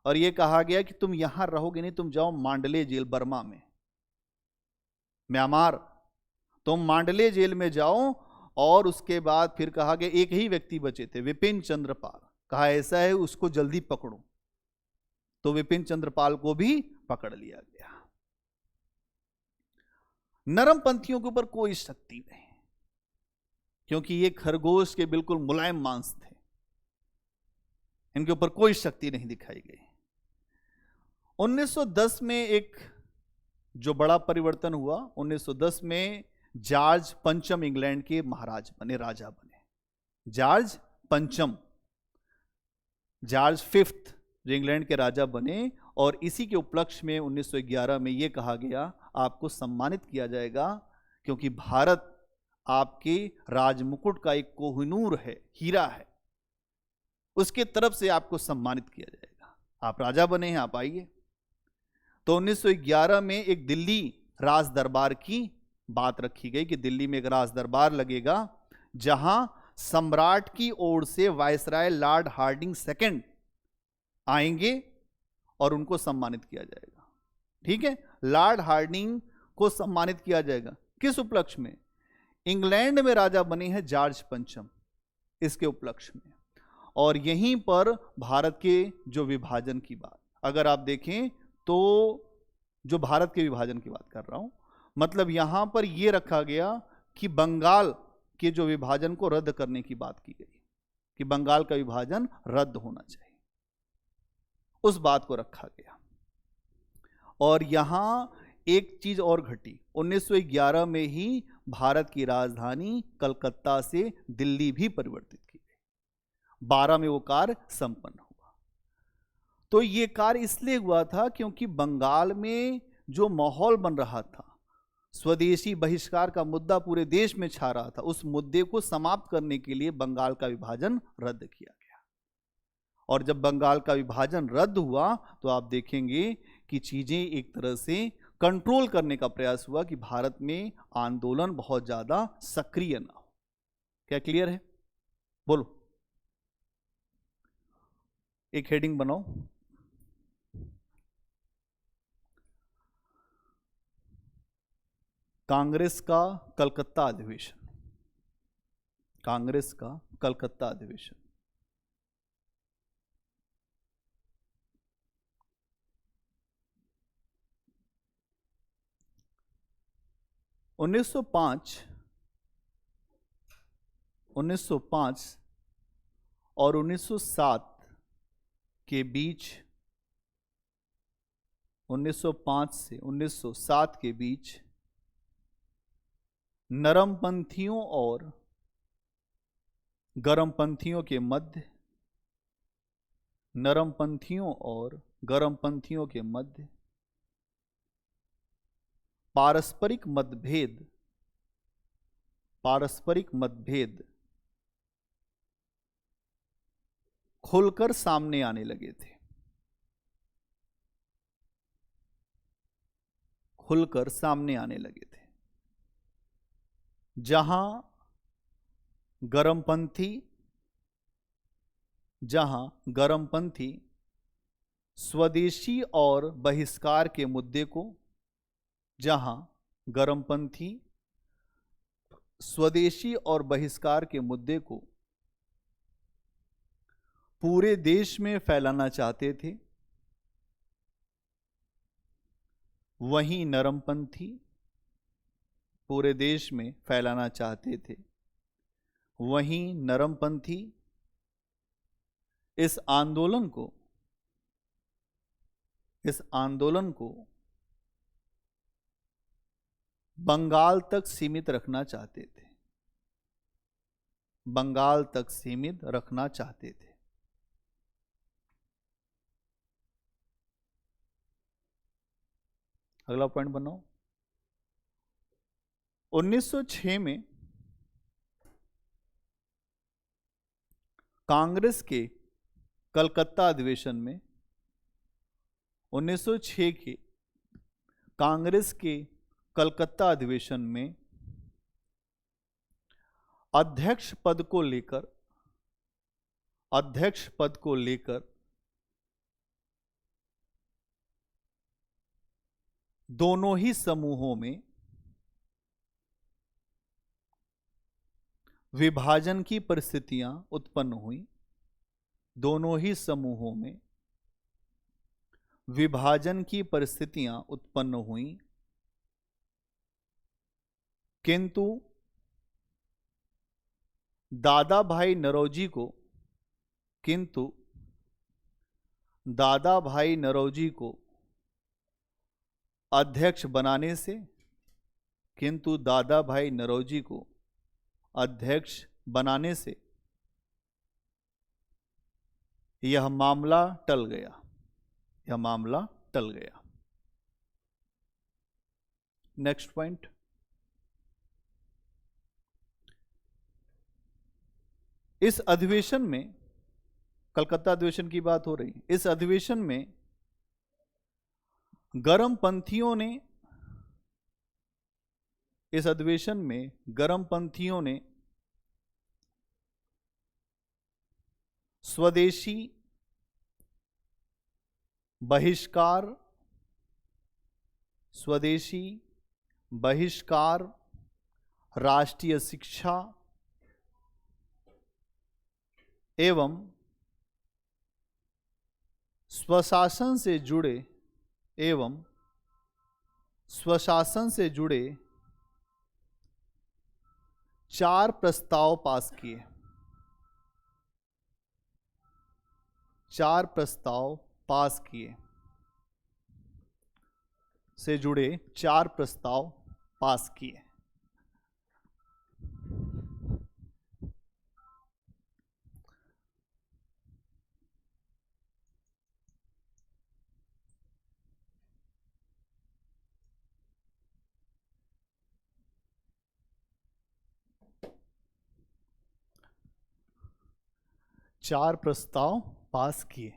और यह कहा गया कि तुम यहां रहोगे नहीं, तुम जाओ मांडले जेल बर्मा में, म्यांमार, तुम मांडले जेल में जाओ। और उसके बाद फिर कहा गया एक ही व्यक्ति बचे थे, विपिन चंद्र पाल, कहा ऐसा है उसको जल्दी पकड़ो, तो विपिन चंद्र पाल को भी पकड़ लिया गया। नरमपंथियों के ऊपर कोई शक्ति नहीं, क्योंकि ये खरगोश के बिल्कुल मुलायम मांस थे, इनके ऊपर कोई शक्ति नहीं दिखाई गई। 1910 में एक जो बड़ा परिवर्तन हुआ, 1910 में जॉर्ज पंचम इंग्लैंड के महाराज बने, राजा बने। जॉर्ज पंचम, जॉर्ज फिफ्थ जो इंग्लैंड के राजा बने, और इसी के उपलक्ष्य में 1911 में यह कहा गया आपको सम्मानित किया जाएगा, क्योंकि भारत आपके राजमुकुट का एक कोहिनूर है, हीरा है, उसके तरफ से आपको सम्मानित किया जाएगा। आप राजा बने हैं, आप आइए। तो 1911 में एक दिल्ली राज दरबार की बात रखी गई कि दिल्ली में एक राज दरबार लगेगा, जहां सम्राट की ओर से वायसराय लॉर्ड हार्डिंग सेकंड आएंगे और उनको सम्मानित किया जाएगा। ठीक है, लॉर्ड हार्डिंग को सम्मानित किया जाएगा। किस उपलक्ष्य में? इंग्लैंड में राजा बने हैं जॉर्ज पंचम, इसके उपलक्ष्य में। और यहीं पर भारत के जो विभाजन की बात, अगर आप देखें तो जो भारत के विभाजन की बात कर रहा हूं, मतलब यहां पर यह रखा गया कि बंगाल के जो विभाजन को रद्द करने की बात की गई, कि बंगाल का विभाजन रद्द होना चाहिए, उस बात को रखा गया। और यहां एक चीज और घटी, 1911 में ही भारत की राजधानी कलकत्ता से दिल्ली भी परिवर्तित की गई। 12 में वो कार्य संपन्न हुआ। तो ये कार्य इसलिए हुआ था क्योंकि बंगाल में जो माहौल बन रहा था, स्वदेशी बहिष्कार का मुद्दा पूरे देश में छा रहा था, उस मुद्दे को समाप्त करने के लिए बंगाल का विभाजन रद्द किया गया। और जब बंगाल का विभाजन रद्द हुआ तो आप देखेंगे कि चीजें एक तरह से कंट्रोल करने का प्रयास हुआ कि भारत में आंदोलन बहुत ज्यादा सक्रिय ना हो। क्या क्लियर है? बोलो, एक हेडिंग बनाओ। कांग्रेस का कलकत्ता अधिवेशन, कांग्रेस का कलकत्ता अधिवेशन। उन्नीस सौ पांच और 1907 के बीच, 1905 से 1907 के बीच नरमपंथियों और गरमपंथियों के मध्य, नरमपंथियों और गरमपंथियों के मध्य पारस्परिक मतभेद खुलकर सामने आने लगे थे, खुलकर सामने आने लगे थे। जहां गरमपंथी स्वदेशी और बहिष्कार के मुद्दे को, जहां गरमपंथी स्वदेशी और बहिष्कार के मुद्दे को पूरे देश में फैलाना चाहते थे, वहीं नरमपंथी पूरे देश में फैलाना चाहते थे, वहीं नरमपंथी इस आंदोलन को बंगाल तक सीमित रखना चाहते थे, बंगाल तक सीमित रखना चाहते थे। अगला पॉइंट बनाओ। 1906 में कांग्रेस के कलकत्ता अधिवेशन में, 1906 के कांग्रेस के कलकत्ता अधिवेशन में अध्यक्ष पद को लेकर दोनों ही समूहों में विभाजन की परिस्थितियां उत्पन्न हुई, दोनों ही समूहों में विभाजन की परिस्थितियां उत्पन्न हुई। किंतु दादा भाई नरौजी को अध्यक्ष बनाने से, किंतु दादा भाई नौरोजी को अध्यक्ष बनाने से यह मामला टल गया, यह मामला टल गया। नेक्स्ट पॉइंट, इस अधिवेशन में, कलकत्ता अधिवेशन की बात हो रही है, इस अधिवेशन में गर्मपंथियों ने, इस अधिवेशन में गर्मपंथियों ने स्वदेशी बहिष्कार, स्वदेशी बहिष्कार, राष्ट्रीय शिक्षा एवं स्वशासन से जुड़े, एवं स्वशासन से जुड़े 4 प्रस्ताव पास किए, 4 प्रस्ताव पास किए, से जुड़े 4 प्रस्ताव पास किए। चार प्रस्ताव पास किए।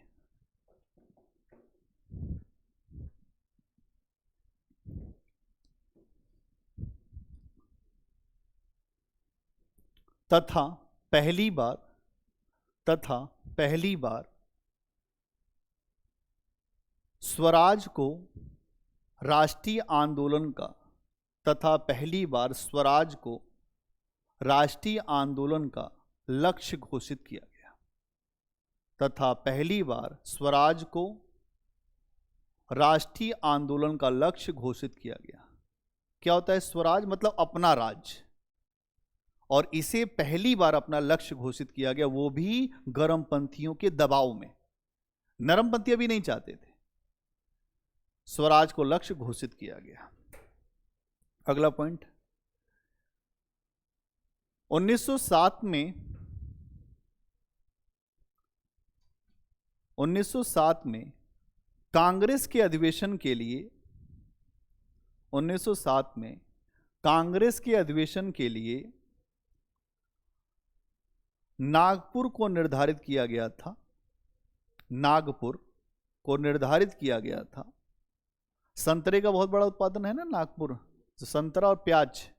तथा पहली बार स्वराज को राष्ट्रीय आंदोलन का, तथा पहली बार स्वराज को राष्ट्रीय आंदोलन का लक्ष्य घोषित किया गया, तथा पहली बार स्वराज को राष्ट्रीय आंदोलन का लक्ष्य घोषित किया गया। क्या होता है स्वराज? मतलब अपना राज्य, और इसे पहली बार अपना लक्ष्य घोषित किया गया, वो भी गर्मपंथियों के दबाव में। नरमपंथी भी नहीं चाहते थे, स्वराज को लक्ष्य घोषित किया गया। अगला पॉइंट, 1907 में कांग्रेस के अधिवेशन के लिए, 1907 में कांग्रेस के अधिवेशन के लिए नागपुर को निर्धारित किया गया था, नागपुर को निर्धारित किया गया था। संतरे का बहुत बड़ा उत्पादन है ना नागपुर, तो संतरा और प्याज,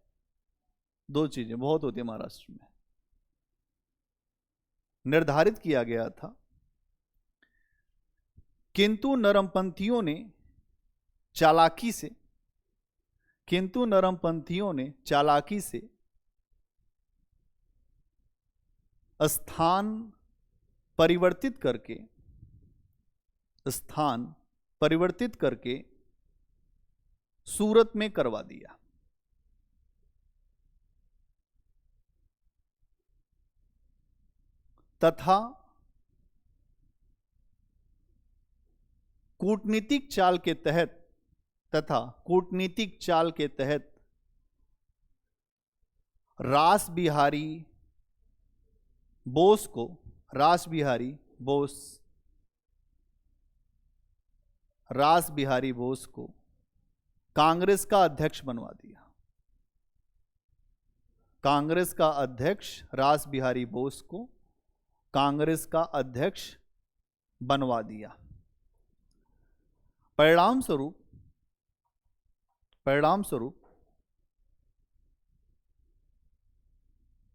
दो चीजें बहुत होती है महाराष्ट्र में। निर्धारित किया गया था, किंतु नरमपंथियों ने चालाकी से, किंतु नरमपंथियों ने चालाकी से स्थान परिवर्तित करके, स्थान परिवर्तित करके सूरत में करवा दिया। तथा कूटनीतिक चाल के तहत, तथा कूटनीतिक चाल के तहत रास बिहारी बोस को, रास बिहारी बोस, रास बिहारी बोस को कांग्रेस का अध्यक्ष बनवा दिया। कांग्रेस का अध्यक्ष रास बिहारी बोस को कांग्रेस का अध्यक्ष बनवा दिया। परिणाम स्वरूप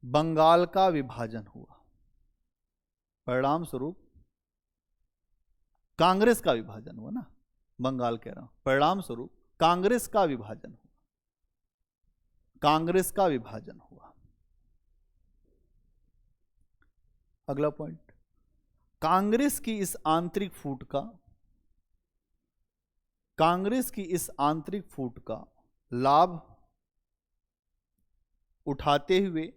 बंगाल का विभाजन हुआ। परिणाम स्वरूप कांग्रेस का विभाजन हुआ ना, बंगाल कह रहा हूं। परिणाम स्वरूप कांग्रेस का विभाजन हुआ, कांग्रेस का विभाजन हुआ। अगला पॉइंट, कांग्रेस की इस आंतरिक फूट का, कांग्रेस की इस आंतरिक फूट का लाभ उठाते हुए,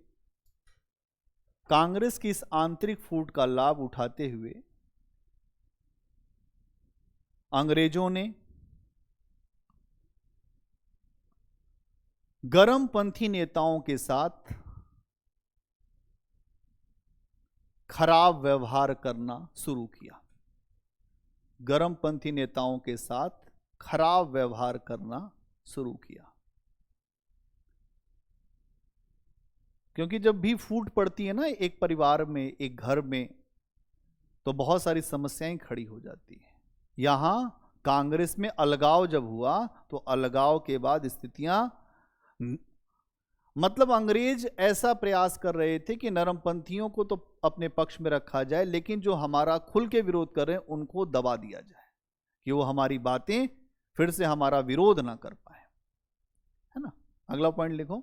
कांग्रेस की इस आंतरिक फूट का लाभ उठाते हुए अंग्रेजों ने गर्मपंथी नेताओं के साथ खराब व्यवहार करना शुरू किया। गर्मपंथी नेताओं के साथ खराब व्यवहार करना शुरू किया, क्योंकि जब भी फूट पड़ती है ना एक परिवार में, एक घर में, तो बहुत सारी समस्याएं खड़ी हो जाती हैं। यहां कांग्रेस में अलगाव जब हुआ तो अलगाव के बाद स्थितियां, मतलब अंग्रेज ऐसा प्रयास कर रहे थे कि नरमपंथियों को तो अपने पक्ष में रखा जाए, लेकिन जो हमारा खुल के विरोध कर रहे हैं उनको दबा दिया जाए कि वो हमारी बातें फिर से हमारा विरोध ना कर पाए, है ना। अगला पॉइंट लिखो।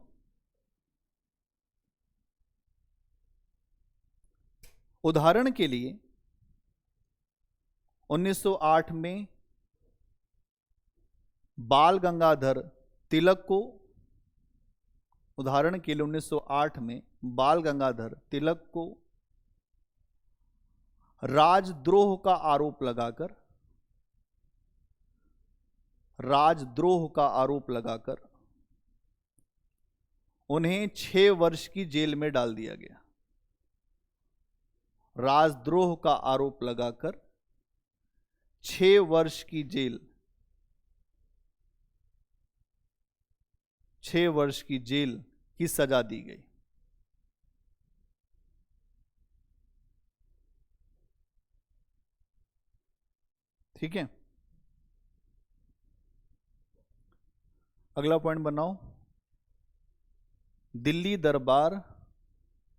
उदाहरण के लिए 1908 में बाल गंगाधर तिलक को, उदाहरण के लिए 1908 में बाल गंगाधर तिलक को राजद्रोह का आरोप लगाकर उन्हें 6 वर्ष की जेल में डाल दिया गया। राजद्रोह का आरोप लगाकर 6 वर्ष की जेल, 6 वर्ष की जेल की सजा दी गई। ठीक है, अगला पॉइंट बनाओ। दिल्ली दरबार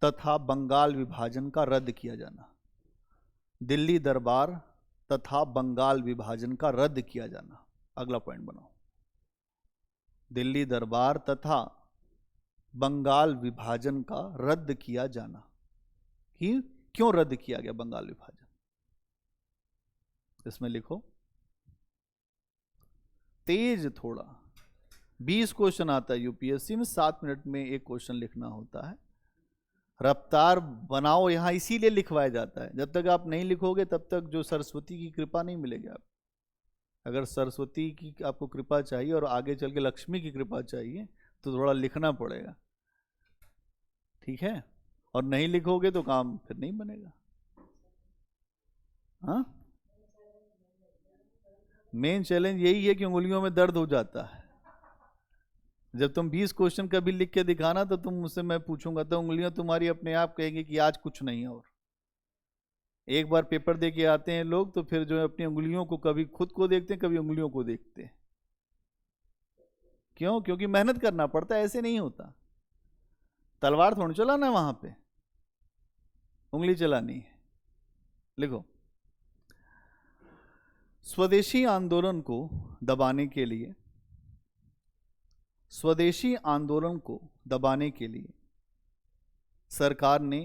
तथा बंगाल विभाजन का रद्द किया जाना। दिल्ली दरबार तथा बंगाल विभाजन का रद्द किया जाना। अगला पॉइंट बनाओ। दिल्ली दरबार तथा बंगाल विभाजन का रद्द किया जाना। ही क्यों रद्द किया गया बंगाल विभाजन, इसमें लिखो। तेज थोड़ा, 20 क्वेश्चन आता है यूपीएससी में, 7 मिनट में एक क्वेश्चन लिखना होता है। रफ्तार बनाओ, यहां इसीलिए लिखवाया जाता है। जब तक आप नहीं लिखोगे तब तक जो सरस्वती की कृपा नहीं मिलेगी आप। अगर सरस्वती की आपको कृपा चाहिए और आगे चल के लक्ष्मी की कृपा चाहिए तो थोड़ा लिखना पड़ेगा, ठीक है। और नहीं लिखोगे तो काम फिर नहीं बनेगा। हाँ, मेन चैलेंज यही है कि उंगलियों में दर्द हो जाता है। जब तुम 20 क्वेश्चन कभी लिख के दिखाना तो तुम मुझसे, मैं पूछूंगा तो उंगलियां तुम्हारी अपने आप कहेंगी कि आज कुछ नहीं है। और एक बार पेपर दे के आते हैं लोग तो फिर जो है अपनी उंगलियों को, कभी खुद को देखते हैं कभी उंगलियों को देखते हैं। क्यों? क्योंकि मेहनत करना पड़ता है, ऐसे नहीं होता। तलवार थोड़ी चलाना है वहां पे, उंगली चलानी है। लिखो। स्वदेशी आंदोलन को दबाने के लिए, स्वदेशी आंदोलन को दबाने के लिए सरकार ने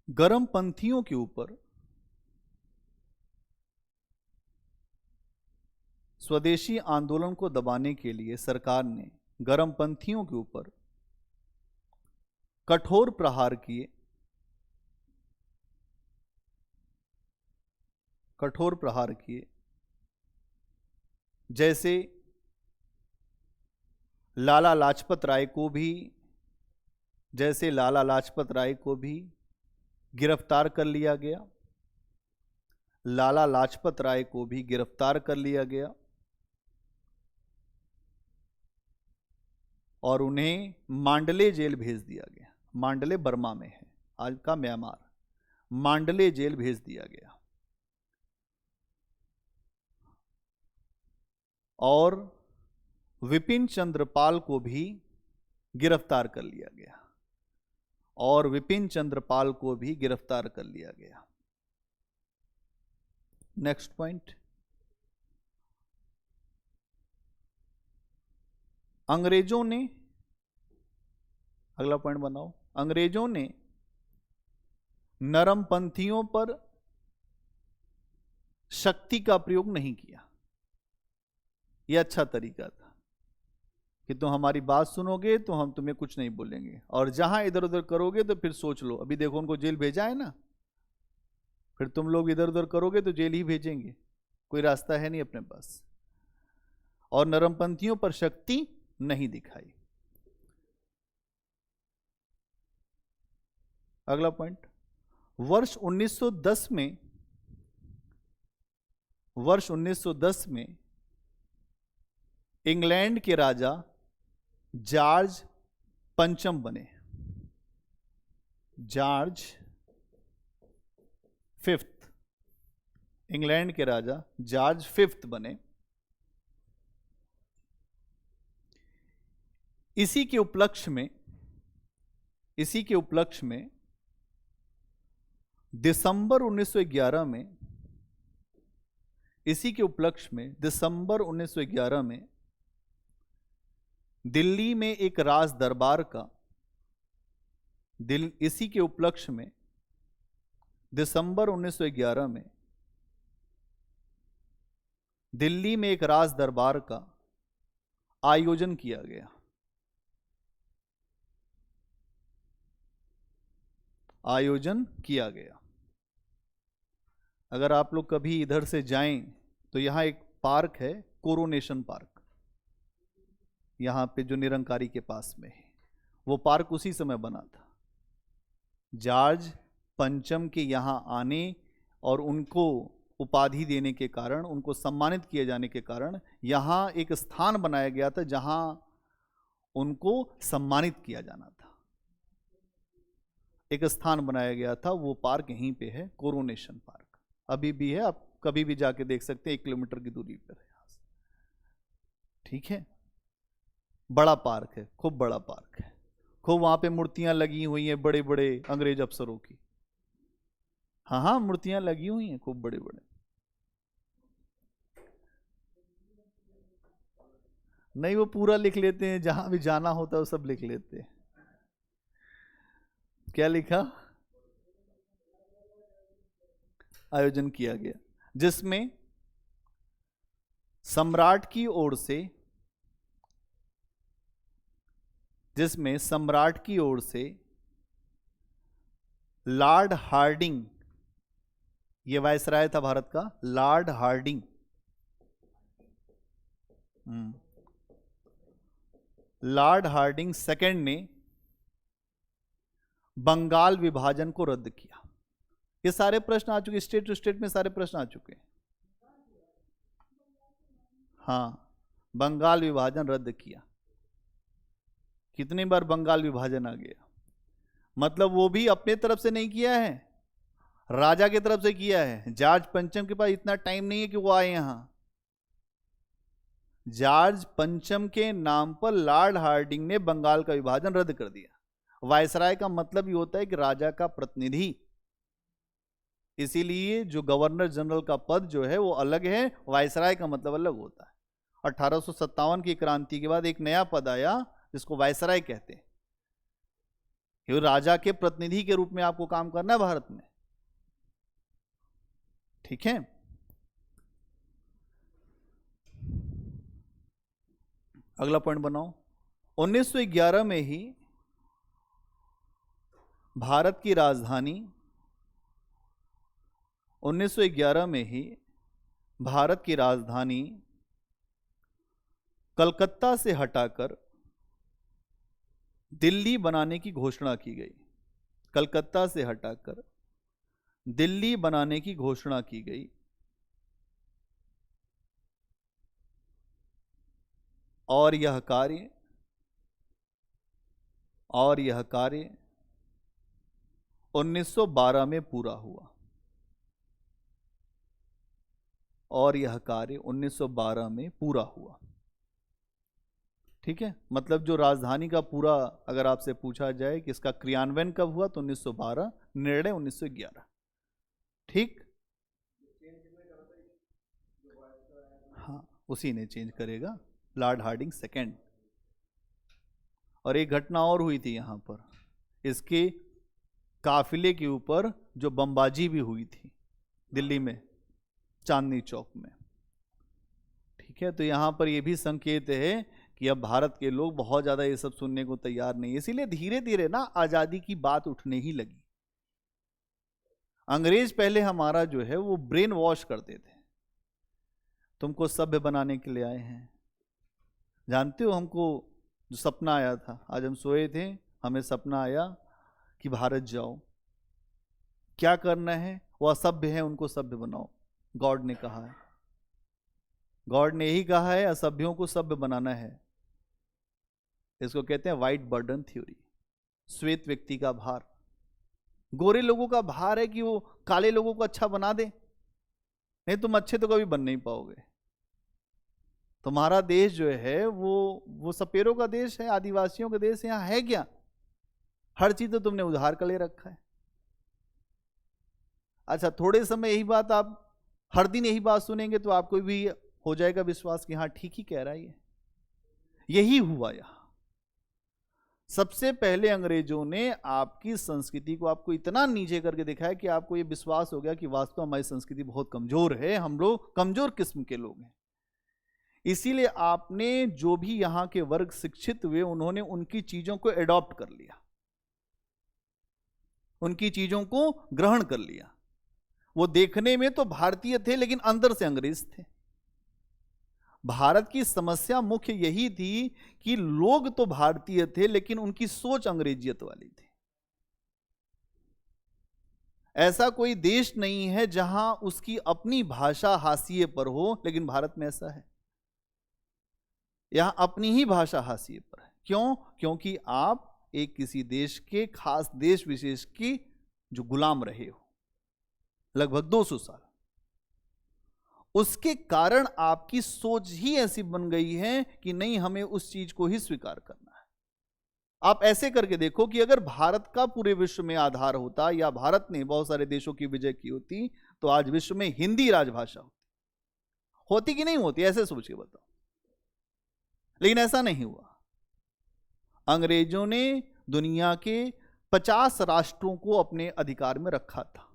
गर्मपंथियों के ऊपर, स्वदेशी आंदोलन को दबाने के लिए सरकार ने गर्मपंथियों के ऊपर कठोर प्रहार किए, कठोर प्रहार किए। जैसे लाला लाजपत राय को भी, जैसे लाला लाजपत राय को भी गिरफ्तार कर लिया गया, लाला लाजपत राय को भी गिरफ्तार कर लिया गया और उन्हें मांडले जेल भेज दिया गया। मांडले बर्मा में है, आज का म्यांमार। मांडले जेल भेज दिया गया और विपिन चंद्रपाल को भी गिरफ्तार कर लिया गया, और विपिन चंद्रपाल को भी गिरफ्तार कर लिया गया। Next point. अंग्रेजों ने, अगला पॉइंट बनाओ। अंग्रेजों ने नरमपंथियों पर शक्ति का प्रयोग नहीं किया। यह अच्छा तरीका था कि तुम हमारी बात सुनोगे तो हम तुम्हें कुछ नहीं बोलेंगे, और जहां इधर उधर करोगे तो फिर सोच लो। अभी देखो उनको जेल भेजा है ना, फिर तुम लोग इधर उधर करोगे तो जेल ही भेजेंगे, कोई रास्ता है नहीं अपने पास। और नरमपंथियों पर शक्ति नहीं दिखाई। अगला पॉइंट, वर्ष 1910 में इंग्लैंड के राजा जॉर्ज पंचम बने। जॉर्ज फिफ्थ, इंग्लैंड के राजा जॉर्ज फिफ्थ बने। इसी के उपलक्ष्य में दिसंबर 1911 में दिल्ली में एक राज दरबार का दिसंबर 1911 में दिल्ली में एक राज दरबार का आयोजन किया गया। अगर आप लोग कभी इधर से जाएं तो यहां एक पार्क है, कोरोनेशन पार्क, यहां पे जो निरंकारी के पास में है। वो पार्क उसी समय बना था। जॉर्ज पंचम के यहां आने और उनको उपाधि देने के कारण, उनको सम्मानित किए जाने के कारण यहां एक स्थान बनाया गया था जहां उनको सम्मानित किया जाना था। एक स्थान बनाया गया था, वो पार्क यहीं पे है, कोरोनेशन पार्क अभी भी है। आप कभी भी जाके देख सकते हैं, 1 किलोमीटर की दूरी पर है यहां से। ठीक है, बड़ा पार्क है, खूब बड़ा पार्क है। खूब वहां पे मूर्तियां लगी हुई हैं बड़े बड़े अंग्रेज अफसरों की। हाँ, मूर्तियां लगी हुई हैं खूब बड़े बड़े। नहीं, वो पूरा लिख लेते हैं, जहां भी जाना होता है वो सब लिख लेते हैं। क्या लिखा? आयोजन किया गया जिसमें सम्राट की ओर से लॉर्ड हार्डिंग, ये वायसराय था भारत का, Lord Hardinge, Lord Hardinge second ने बंगाल विभाजन को रद्द किया। ये सारे प्रश्न आ चुके, स्टेट टू स्टेट में सारे प्रश्न आ चुके हैं। हाँ, बंगाल विभाजन रद्द किया। कितनी बार बंगाल विभाजन आ गया? मतलब वो भी अपने तरफ से नहीं किया है, राजा की तरफ से किया है। जॉर्ज पंचम के पास इतना टाइम नहीं है कि वो आए यहां। जॉर्ज पंचम के नाम पर लॉर्ड हार्डिंग ने बंगाल का विभाजन रद्द कर दिया। वायसराय का मतलब ये होता है कि राजा का प्रतिनिधि, इसीलिए जो गवर्नर जनरल का पद जो है वो अलग है, वायसराय का मतलब अलग होता है। 1857 की क्रांति के बाद एक नया पद आया जिसको वायसराय कहते हैं। ये राजा के प्रतिनिधि के रूप में आपको काम करना है भारत में। ठीक है, अगला पॉइंट बनाओ। 1911 में ही भारत की राजधानी 1911 में ही भारत की राजधानी कलकत्ता से हटाकर दिल्ली बनाने की घोषणा की गई। कलकत्ता से हटाकर दिल्ली बनाने की घोषणा की गई। और यह कार्य 1912 में पूरा हुआ। और यह कार्य 1912 में पूरा हुआ। ठीक है, मतलब जो राजधानी का पूरा, अगर आपसे पूछा जाए कि इसका क्रियान्वयन कब हुआ तो 1912, निर्णय 1911। ठीक, हाँ, उसी ने चेंज करेगा, लॉर्ड हार्डिंग सेकेंड। और एक घटना और हुई थी यहां पर, इसके काफिले के ऊपर जो बमबाजी भी हुई थी दिल्ली में, चांदनी चौक में। ठीक है, तो यहां पर यह भी संकेत है कि अब भारत के लोग बहुत ज्यादा ये सब सुनने को तैयार नहीं, इसीलिए धीरे धीरे ना आजादी की बात उठने ही लगी। अंग्रेज पहले हमारा जो है वो ब्रेन वॉश करते थे, तुमको सभ्य बनाने के लिए आए हैं, जानते हो, हमको जो सपना आया था, आज हम सोए थे, हमें सपना आया कि भारत जाओ, क्या करना है, वो असभ्य है उनको सभ्य बनाओ, गॉड ने कहा है। गॉड ने यही कहा है, असभ्यों को सभ्य बनाना है। इसको कहते हैं व्हाइट बर्डन थ्योरी, श्वेत व्यक्ति का भार। गोरे लोगों का भार है कि वो काले लोगों को अच्छा बना दे, नहीं तुम अच्छे तो कभी बन नहीं पाओगे। तुम्हारा देश जो है वो सपेरों का देश है, आदिवासियों का देश। यहां है क्या? हर चीज तो तुमने उधार कर ले रखा है। अच्छा, थोड़े समय यही बात आप हर दिन यही बात सुनेंगे तो आपको भी हो जाएगा विश्वास कि हाँ ठीक ही कह रहा है ये। यही हुआ यहां। सबसे पहले अंग्रेजों ने आपकी संस्कृति को आपको इतना नीचे करके दिखाया कि आपको ये विश्वास हो गया कि वास्तव में हमारी संस्कृति बहुत कमजोर है, हम लोग कमजोर किस्म के लोग हैं। इसीलिए आपने जो भी यहां के वर्ग शिक्षित हुए, उन्होंने उनकी चीजों को एडॉप्ट कर लिया, उनकी चीजों को ग्रहण कर लिया। वो देखने में तो भारतीय थे लेकिन अंदर से अंग्रेज थे। भारत की समस्या मुख्य यही थी कि लोग तो भारतीय थे लेकिन उनकी सोच अंग्रेजियत वाली थी। ऐसा कोई देश नहीं है जहां उसकी अपनी भाषा हाशिए पर हो, लेकिन भारत में ऐसा है। यहां अपनी ही भाषा हाशिए पर है। क्यों? क्योंकि आप एक किसी देश के, खास देश विशेष की जो गुलाम रहे हो लगभग 200 साल। उसके कारण आपकी सोच ही ऐसी बन गई है कि नहीं, हमें उस चीज को ही स्वीकार करना है। आप ऐसे करके देखो कि अगर भारत का पूरे विश्व में आधार होता या भारत ने बहुत सारे देशों की विजय की होती तो आज विश्व में हिंदी राजभाषा होती कि नहीं होती? ऐसे सोच के बताओ। लेकिन ऐसा नहीं हुआ। अंग्रेजों ने दुनिया के 50 राष्ट्रों को अपने अधिकार में रखा था,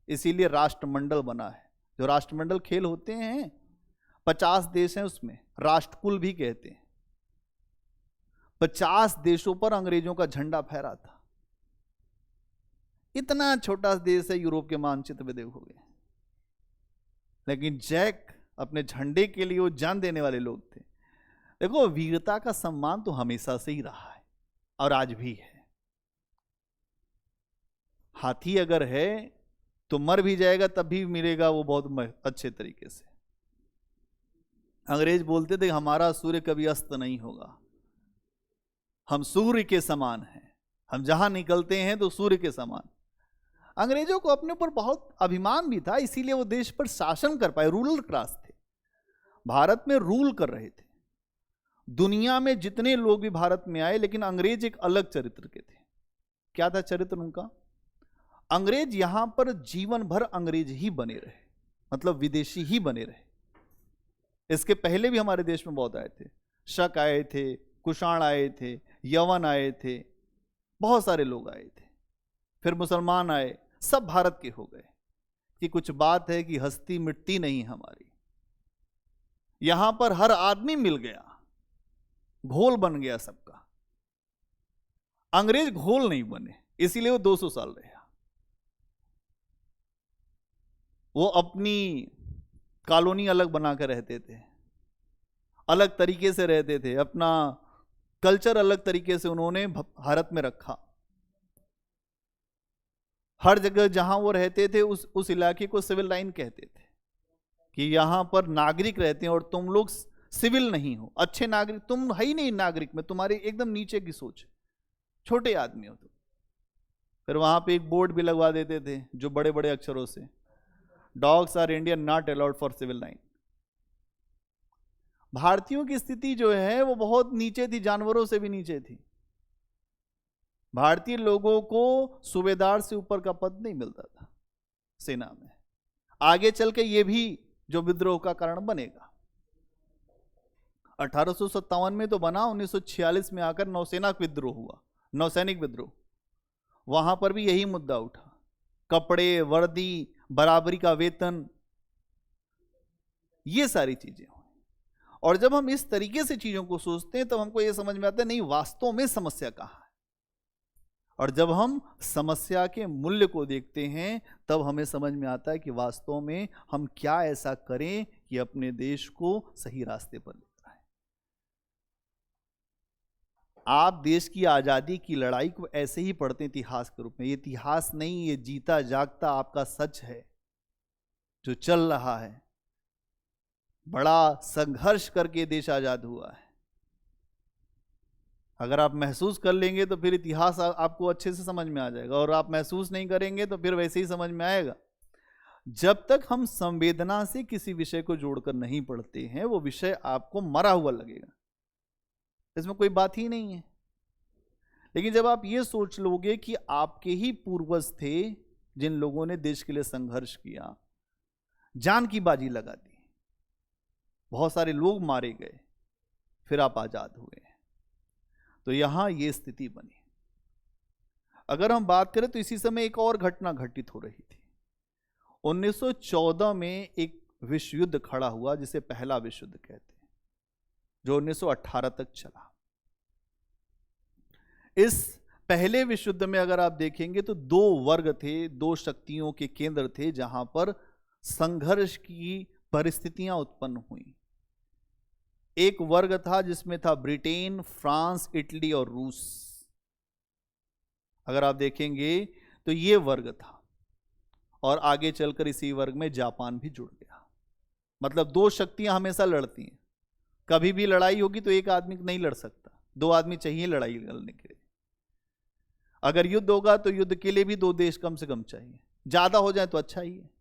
इसीलिए राष्ट्रमंडल बना है। जो राष्ट्रमंडल खेल होते हैं, 50 देश हैं, उसमें राष्ट्रकुल भी कहते हैं। 50 देशों पर अंग्रेजों का झंडा फहरा था। इतना छोटा देश है, यूरोप के मानचित्र में देखोगे, लेकिन जैक अपने झंडे के लिए वो जान देने वाले लोग थे। देखो, वीरता का सम्मान तो हमेशा से ही रहा है और आज भी है। हाथी अगर है तो मर भी जाएगा तब भी मिलेगा वो बहुत अच्छे तरीके से। अंग्रेज बोलते थे हमारा सूर्य कभी अस्त नहीं होगा, हम सूर्य के समान हैं, हम जहां निकलते हैं तो सूर्य के समान। अंग्रेजों को अपने ऊपर बहुत अभिमान भी था, इसीलिए वो देश पर शासन कर पाए। रूरल क्लास थे, भारत में रूल कर रहे थे। दुनिया में जितने लोग भी भारत में आए, लेकिन अंग्रेज एक अलग चरित्र के थे। क्या था चरित्र उनका? अंग्रेज यहां पर जीवन भर अंग्रेज ही बने रहे, मतलब विदेशी ही बने रहे। इसके पहले भी हमारे देश में बहुत आए थे। शक आए थे, कुषाण आए थे, यवन आए थे, बहुत सारे लोग आए थे। फिर मुसलमान आए, सब भारत के हो गए। कि कुछ बात है कि हस्ती मिटती नहीं हमारी। यहां पर हर आदमी मिल गया, घोल बन गया सबका। अंग्रेज घोल नहीं बने, इसीलिए वो 200 साल रहे। वो अपनी कॉलोनी अलग बनाकर रहते थे, अलग तरीके से रहते थे, अपना कल्चर अलग तरीके से उन्होंने भारत में रखा। हर जगह जहां वो रहते थे उस इलाके को सिविल लाइन कहते थे कि यहां पर नागरिक रहते हैं और तुम लोग सिविल नहीं हो, अच्छे नागरिक तुम है ही नहीं। नागरिक में तुम्हारी एकदम नीचे की सोच, छोटे आदमी हो तुम। फिर वहां पे एक बोर्ड भी लगवा देते थे जो बड़े बड़े अक्षरों से, dogs are Indian not allowed for civil line. भारतीयों की स्थिति जो है वो बहुत नीचे थी, जानवरों से भी नीचे थी। भारतीय लोगों को सूबेदार से ऊपर का पद नहीं मिलता था सेना में। आगे चल के ये भी जो विद्रोह का कारण बनेगा। 1857 में तो बना, 1946 में आकर नौसेना विद्रोह हुआ, नौसैनिक विद्रोह। वहां पर भी यही मुद्दा उठा, कपड़े, वर्दी, बराबरी का वेतन, ये सारी चीजें। और जब हम इस तरीके से चीजों को सोचते हैं तब हमको यह समझ में आता है नहीं, वास्तव में समस्या कहां है। और जब हम समस्या के मूल्य को देखते हैं तब हमें समझ में आता है कि वास्तव में हम क्या ऐसा करें कि अपने देश को सही रास्ते पर ले जाए। आप देश की आजादी की लड़ाई को ऐसे ही पढ़ते हैं इतिहास के रूप में। ये इतिहास नहीं, ये जीता जागता आपका सच है जो चल रहा है। बड़ा संघर्ष करके देश आजाद हुआ है। अगर आप महसूस कर लेंगे तो फिर इतिहास आपको अच्छे से समझ में आ जाएगा, और आप महसूस नहीं करेंगे तो फिर वैसे ही समझ में आएगा। जब तक हम संवेदना से किसी विषय को जोड़कर नहीं पढ़ते हैं, वो विषय आपको मरा हुआ लगेगा, इसमें कोई बात ही नहीं है। लेकिन जब आप ये सोच लोगे कि आपके ही पूर्वज थे जिन लोगों ने देश के लिए संघर्ष किया, जान की बाजी लगा दी, बहुत सारे लोग मारे गए, फिर आप आजाद हुए, तो यहां ये स्थिति बनी। अगर हम बात करें तो इसी समय एक और घटना घटित हो रही थी। 1914 में एक विश्व युद्ध खड़ा हुआ जिसे पहला विश्व युद्ध कहते हैं, जो 1918 तक चला। इस पहले विश्व युद्ध में अगर आप देखेंगे तो दो वर्ग थे, दो शक्तियों के केंद्र थे जहां पर संघर्ष की परिस्थितियां उत्पन्न हुई। एक वर्ग था जिसमें था ब्रिटेन, फ्रांस, इटली और रूस। अगर आप देखेंगे तो ये वर्ग था, और आगे चलकर इसी वर्ग में जापान भी जुड़ गया। मतलब दो शक्तियां हमेशा लड़ती हैं। कभी भी लड़ाई होगी तो एक आदमी नहीं लड़ सकता, दो आदमी चाहिए लड़ाई लड़ने के लिए। अगर युद्ध होगा तो युद्ध के लिए भी दो देश कम से कम चाहिए, ज्यादा हो जाए तो अच्छा ही है।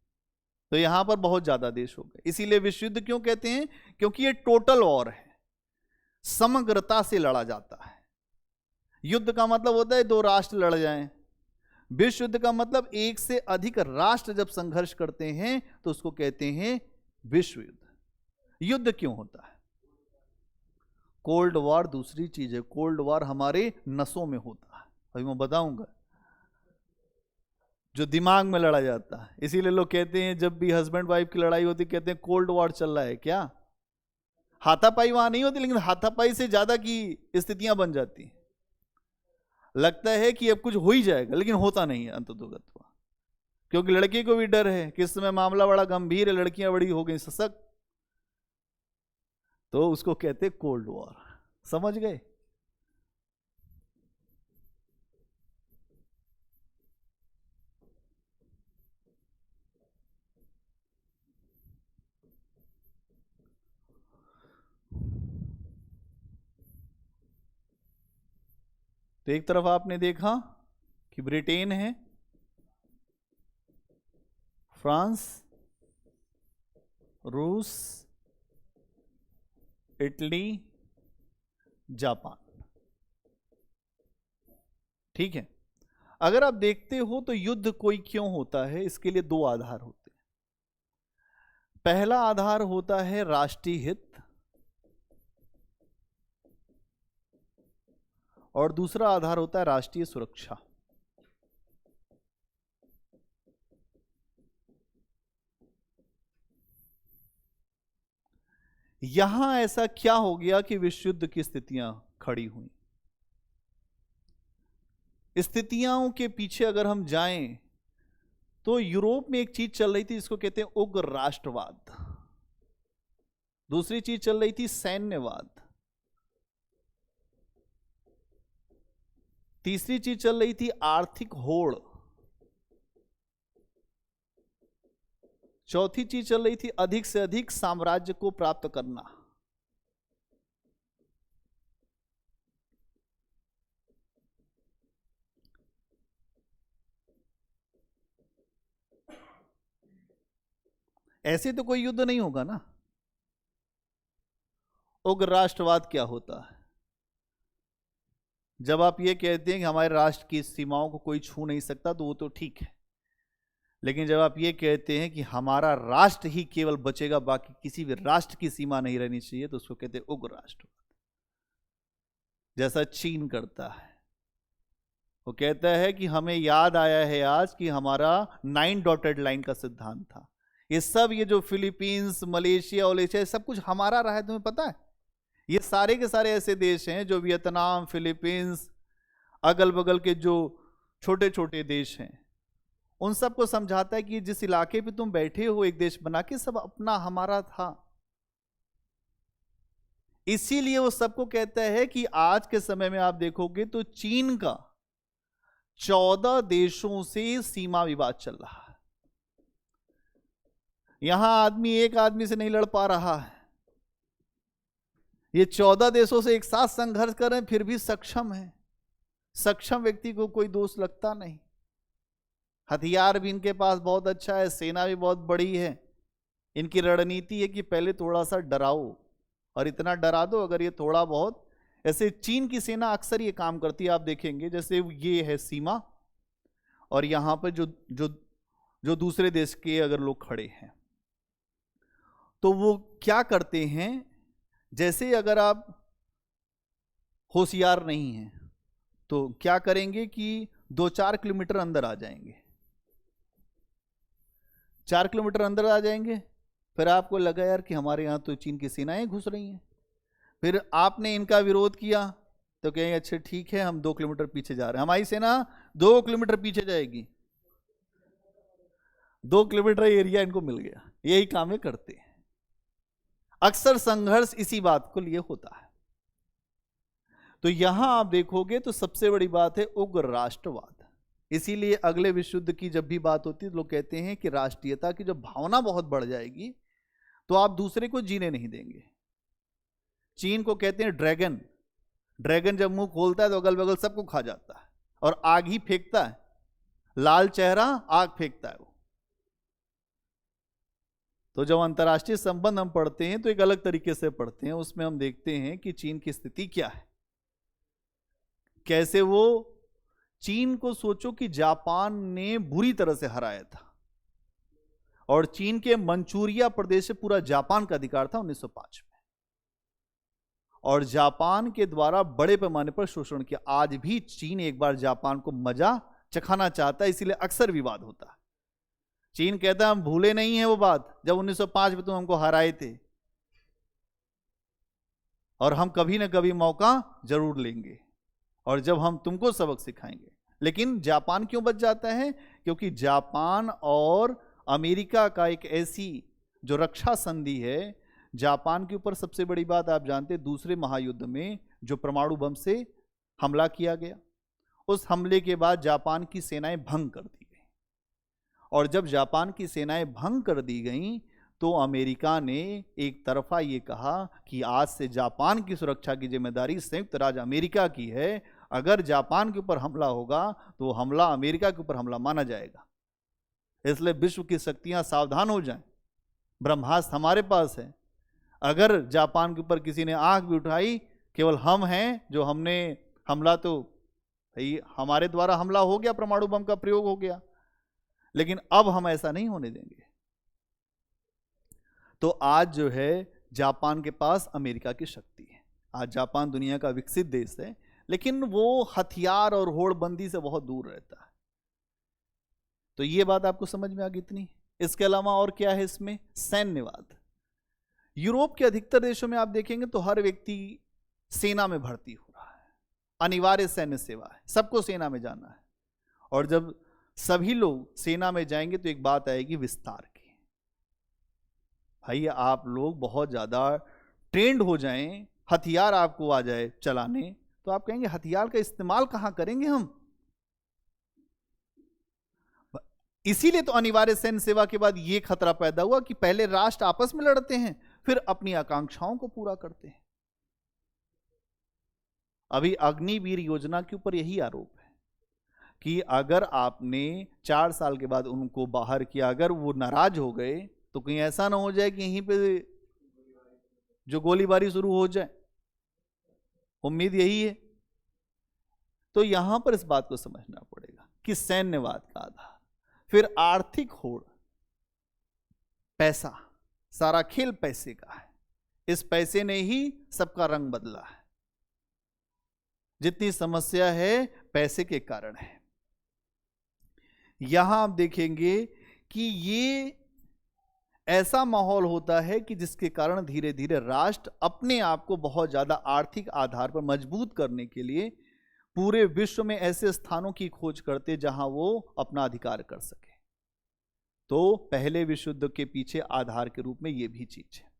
तो यहां पर बहुत ज्यादा देश हो गए। इसीलिए विश्व युद्ध क्यों कहते हैं? क्योंकि ये टोटल वॉर है, समग्रता से लड़ा जाता है। युद्ध का मतलब होता है दो राष्ट्र लड़ जाएं। विश्व युद्ध का मतलब एक से अधिक राष्ट्र जब संघर्ष करते हैं तो उसको कहते हैं विश्व युद्ध। युद्ध क्यों होता है? कोल्ड वॉर दूसरी चीज है। कोल्ड वॉर हमारे नसों में होता है, अभी मैं बताऊंगा, जो दिमाग में लड़ा जाता है। इसीलिए लोग कहते हैं जब भी हस्बैंड वाइफ की लड़ाई होती कहते हैं कोल्ड वॉर चल रहा है। क्या हाथापाई वहां नहीं होती, लेकिन हाथापाई से ज्यादा की स्थितियां बन जाती। लगता है कि अब कुछ हो ही जाएगा, लेकिन होता नहीं है अंततोगत्वा, क्योंकि लड़के को भी डर है कि इस समय मामला बड़ा गंभीर है, लड़कियां बड़ी हो गई सशक्त, तो उसको कहते कोल्ड वॉर। समझ गए? तो एक तरफ आपने देखा कि ब्रिटेन है, फ्रांस, रूस, इटली, जापान। ठीक है। अगर आप देखते हो तो युद्ध कोई क्यों होता है, इसके लिए दो आधार होते हैं। पहला आधार होता है राष्ट्रीय हित, और दूसरा आधार होता है राष्ट्रीय सुरक्षा। यहां ऐसा क्या हो गया कि विश्व युद्ध की स्थितियां खड़ी हुई? स्थितियों के पीछे अगर हम जाएं तो यूरोप में एक चीज चल रही थी जिसको कहते हैं उग्र राष्ट्रवाद। दूसरी चीज चल रही थी सैन्यवाद। तीसरी चीज चल रही थी आर्थिक होड़। चौथी चीज चल रही थी अधिक से अधिक साम्राज्य को प्राप्त करना। ऐसे तो कोई युद्ध नहीं होगा ना। उग्र राष्ट्रवाद क्या होता है? जब आप ये कहते हैं कि हमारे राष्ट्र की सीमाओं को कोई छू नहीं सकता तो वो तो ठीक है, लेकिन जब आप ये कहते हैं कि हमारा राष्ट्र ही केवल बचेगा, बाकी किसी भी राष्ट्र की सीमा नहीं रहनी चाहिए, तो उसको कहते हैं उग्र राष्ट्रवाद। जैसा चीन करता है, वो कहता है कि हमें याद आया है आज कि हमारा 9 डॉटेड लाइन का सिद्धांत था। ये सब ये जो फिलीपींस, मलेशिया और सब कुछ हमारा रहा है, तुम्हें पता है? ये सारे के सारे ऐसे देश हैं जो वियतनाम, फिलीपींस, अगल बगल के जो छोटे छोटे देश हैं, उन सबको समझाता है कि जिस इलाके पे तुम बैठे हो एक देश बना के, सब अपना हमारा था। इसीलिए वो सबको कहता है कि आज के समय में आप देखोगे तो चीन का 14 देशों से सीमा विवाद चल रहा है। यहां आदमी एक आदमी से नहीं लड़ पा रहा है, ये 14 देशों से एक साथ संघर्ष कर रहे हैं, फिर भी सक्षम है। सक्षम व्यक्ति को कोई दोष लगता नहीं। हथियार भी इनके पास बहुत अच्छा है, सेना भी बहुत बड़ी है। इनकी रणनीति है कि पहले थोड़ा सा डराओ और इतना डरा दो, अगर ये थोड़ा बहुत, ऐसे चीन की सेना अक्सर ये काम करती है। आप देखेंगे जैसे ये है सीमा, और यहां पर जो जो जो दूसरे देश के अगर लोग खड़े हैं तो वो क्या करते हैं, जैसे अगर आप होशियार नहीं हैं तो क्या करेंगे कि 2-4 किलोमीटर अंदर आ जाएंगे, 4 किलोमीटर अंदर आ जाएंगे। फिर आपको लगा यार कि हमारे यहाँ तो चीन की सेनाएं घुस रही हैं, फिर आपने इनका विरोध किया तो कहेंगे अच्छा ठीक है हम 2 किलोमीटर पीछे जा रहे हैं, हमारी सेना 2 किलोमीटर पीछे जाएगी। 2 किलोमीटर एरिया इनको मिल गया, यही काम ये करते हैं। अक्सर संघर्ष इसी बात को लिए होता है। तो यहां आप देखोगे तो सबसे बड़ी बात है उग्र राष्ट्रवाद। इसीलिए अगले विश्व युद्ध की जब भी बात होती है तो लोग कहते हैं कि राष्ट्रीयता की जब भावना बहुत बढ़ जाएगी तो आप दूसरे को जीने नहीं देंगे। चीन को कहते हैं ड्रैगन। ड्रैगन जब मुंह खोलता है तो अगल बगल सबको खा जाता है और आग ही फेंकता है, लाल चेहरा आग फेंकता है वो। तो जब अंतर्राष्ट्रीय संबंध हम पढ़ते हैं तो एक अलग तरीके से पढ़ते हैं, उसमें हम देखते हैं कि चीन की स्थिति क्या है, कैसे वो, चीन को सोचो कि जापान ने बुरी तरह से हराया था और चीन के मंचूरिया प्रदेश से पूरा जापान का अधिकार था 1905 में, और जापान के द्वारा बड़े पैमाने पर शोषण किया। आज भी चीन एक बार जापान को मजा चखाना चाहता है, इसीलिए अक्सर विवाद होता है। चीन कहता है हम भूले नहीं है वो बात जब 1905 में तुम हमको हराए थे, और हम कभी ना कभी मौका जरूर लेंगे और जब हम तुमको सबक सिखाएंगे। लेकिन जापान क्यों बच जाता है? क्योंकि जापान और अमेरिका का एक ऐसी जो रक्षा संधि है, जापान के ऊपर सबसे बड़ी बात आप जानते हैं, दूसरे महायुद्ध में जो परमाणु बम से हमला किया गया, उस हमले के बाद जापान की सेनाएं भंग कर दी गई, और जब जापान की सेनाएं भंग कर दी गई तो अमेरिका ने एक तरफा ये कहा कि आज से जापान की सुरक्षा की जिम्मेदारी संयुक्त राज्य अमेरिका की है, अगर जापान के ऊपर हमला होगा तो हमला अमेरिका के ऊपर हमला माना जाएगा, इसलिए विश्व की शक्तियां सावधान हो जाएं, ब्रह्मास्त्र हमारे पास है। अगर जापान के ऊपर किसी ने आंख भी उठाई, केवल हम हैं जो हमने हमला, तो भाई हमारे द्वारा हमला हो गया, परमाणु बम का प्रयोग हो गया, लेकिन अब हम ऐसा नहीं होने देंगे। तो आज जो है जापान के पास अमेरिका की शक्ति है। आज जापान दुनिया का विकसित देश है, लेकिन वो हथियार और होड़बंदी से बहुत दूर रहता है। तो ये बात आपको समझ में आ गई इतनी। इसके अलावा और क्या है इसमें? सैन्यवाद। यूरोप के अधिकतर देशों में आप देखेंगे तो हर व्यक्ति सेना में भर्ती हो रहा है, अनिवार्य सैन्य सेवा है, सबको सेना में जाना है। और जब सभी लोग सेना में जाएंगे तो एक बात आएगी विस्तार की। भाई आप लोग बहुत ज्यादा ट्रेंड हो जाएं, हथियार आपको आ जाए चलाने, तो आप कहेंगे हथियार का इस्तेमाल कहां करेंगे हम? इसीलिए तो अनिवार्य सैन्य सेवा के बाद यह खतरा पैदा हुआ कि पहले राष्ट्र आपस में लड़ते हैं, फिर अपनी आकांक्षाओं को पूरा करते हैं। अभी अग्निवीर योजना के ऊपर यही आरोप है कि अगर आपने 4 साल के बाद उनको बाहर किया, अगर वो नाराज हो गए तो कहीं ऐसा ना हो जाए कि यहीं पे जो गोलीबारी शुरू हो जाए। उम्मीद यही है। तो यहां पर इस बात को समझना पड़ेगा कि सैन्यवाद का आधार, फिर आर्थिक होड़, पैसा, सारा खेल पैसे का है। इस पैसे ने ही सबका रंग बदला है। जितनी समस्या है पैसे के कारण है। यहां आप देखेंगे कि ये ऐसा माहौल होता है कि जिसके कारण धीरे धीरे राष्ट्र अपने आप को बहुत ज्यादा आर्थिक आधार पर मजबूत करने के लिए पूरे विश्व में ऐसे स्थानों की खोज करते जहां वो अपना अधिकार कर सके। तो पहले विश्व युद्ध के पीछे आधार के रूप में ये भी चीज है।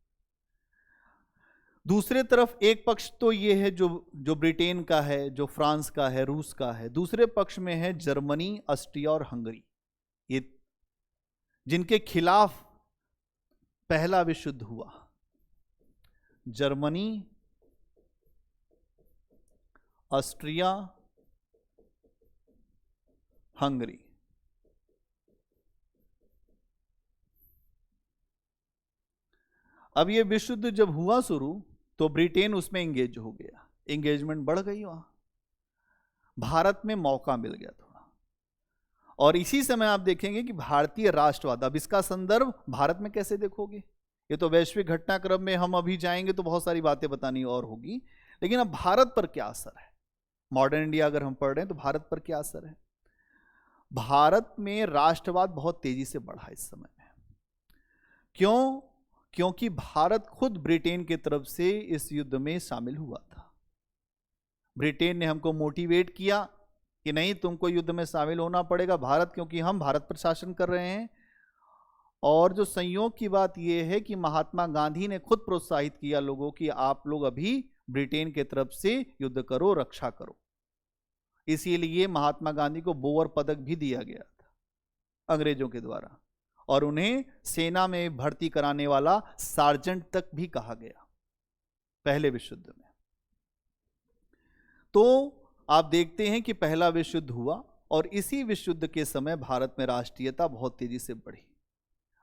दूसरे तरफ एक पक्ष तो ये है जो जो ब्रिटेन का है, जो फ्रांस का है, रूस का है। दूसरे पक्ष में है जर्मनी, ऑस्ट्रिया और हंगरी, ये जिनके खिलाफ पहला विश्व युद्ध हुआ। Germany, Austria, Hungary. अब ये विश्व युद्ध जब हुआ शुरू तो ब्रिटेन उसमें एंगेज हो गया, एंगेजमेंट बढ़ गई वहां, भारत में मौका मिल गया थोड़ा। और इसी समय आप देखेंगे कि भारतीय राष्ट्रवाद, अब इसका संदर्भ भारत में कैसे देखोगे, ये तो वैश्विक घटनाक्रम में हम अभी जाएंगे तो बहुत सारी बातें बतानी और होगी, लेकिन अब भारत पर क्या असर है, मॉडर्न इंडिया अगर हम पढ़ रहे हैं तो भारत पर क्या असर है। भारत में राष्ट्रवाद बहुत तेजी से बढ़ा इस समय में। क्यों? क्योंकि भारत खुद ब्रिटेन की तरफ से इस युद्ध में शामिल हुआ था। ब्रिटेन ने हमको मोटिवेट किया कि नहीं, तुमको युद्ध में शामिल होना पड़ेगा भारत, क्योंकि हम भारत पर शासन कर रहे हैं। और जो संयोग की बात यह है कि महात्मा गांधी ने खुद प्रोत्साहित किया लोगों की आप लोग अभी ब्रिटेन की तरफ से युद्ध करो, रक्षा करो। इसीलिए महात्मा गांधी को बोअर पदक भी दिया गया था अंग्रेजों के द्वारा, और उन्हें सेना में भर्ती कराने वाला सार्जेंट तक भी कहा गया पहले विश्व युद्ध में। तो आप देखते हैं कि पहला विश्व युद्ध हुआ और इसी विश्व युद्ध के समय भारत में राष्ट्रीयता बहुत तेजी से बढ़ी।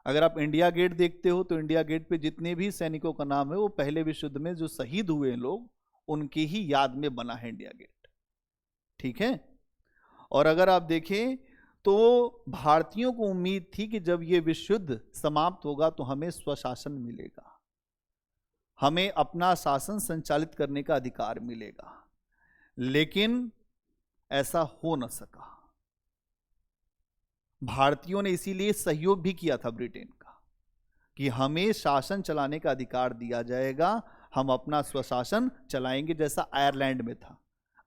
अगर आप इंडिया गेट देखते हो तो इंडिया गेट पे जितने भी सैनिकों का नाम है वो पहले विश्व युद्ध में जो शहीद हुए लोग उनकी ही याद में बना है इंडिया गेट, ठीक है। और अगर आप देखें तो भारतीयों को उम्मीद थी कि जब ये विश्व युद्ध समाप्त होगा तो हमें स्वशासन मिलेगा, हमें अपना शासन संचालित करने का अधिकार मिलेगा, लेकिन ऐसा हो न सका। भारतीयों ने इसीलिए सहयोग भी किया था ब्रिटेन का कि हमें शासन चलाने का अधिकार दिया जाएगा, हम अपना स्वशासन चलाएंगे, जैसा आयरलैंड में था।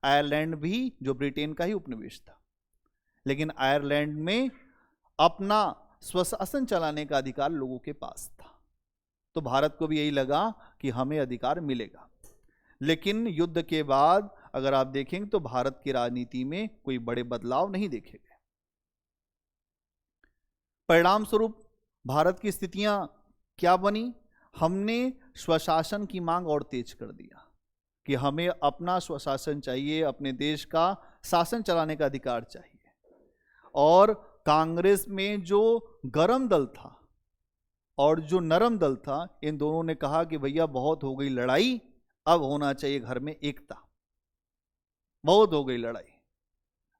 आयरलैंड भी जो ब्रिटेन का ही उपनिवेश था, लेकिन आयरलैंड में अपना स्वशासन चलाने का अधिकार लोगों के पास था। तो भारत को भी यही लगा कि हमें अधिकार मिलेगा। लेकिन युद्ध के बाद अगर आप देखेंगे तो भारत की राजनीति में कोई बड़े बदलाव नहीं देखे गए। परिणाम स्वरूप भारत की स्थितियां क्या बनी? हमने स्वशासन की मांग और तेज कर दिया कि हमें अपना स्वशासन चाहिए, अपने देश का शासन चलाने का अधिकार चाहिए। और कांग्रेस में जो गरम दल था और जो नरम दल था, इन दोनों ने कहा कि भैया बहुत हो गई लड़ाई, अब होना चाहिए घर में एकता, बहुत हो गई लड़ाई।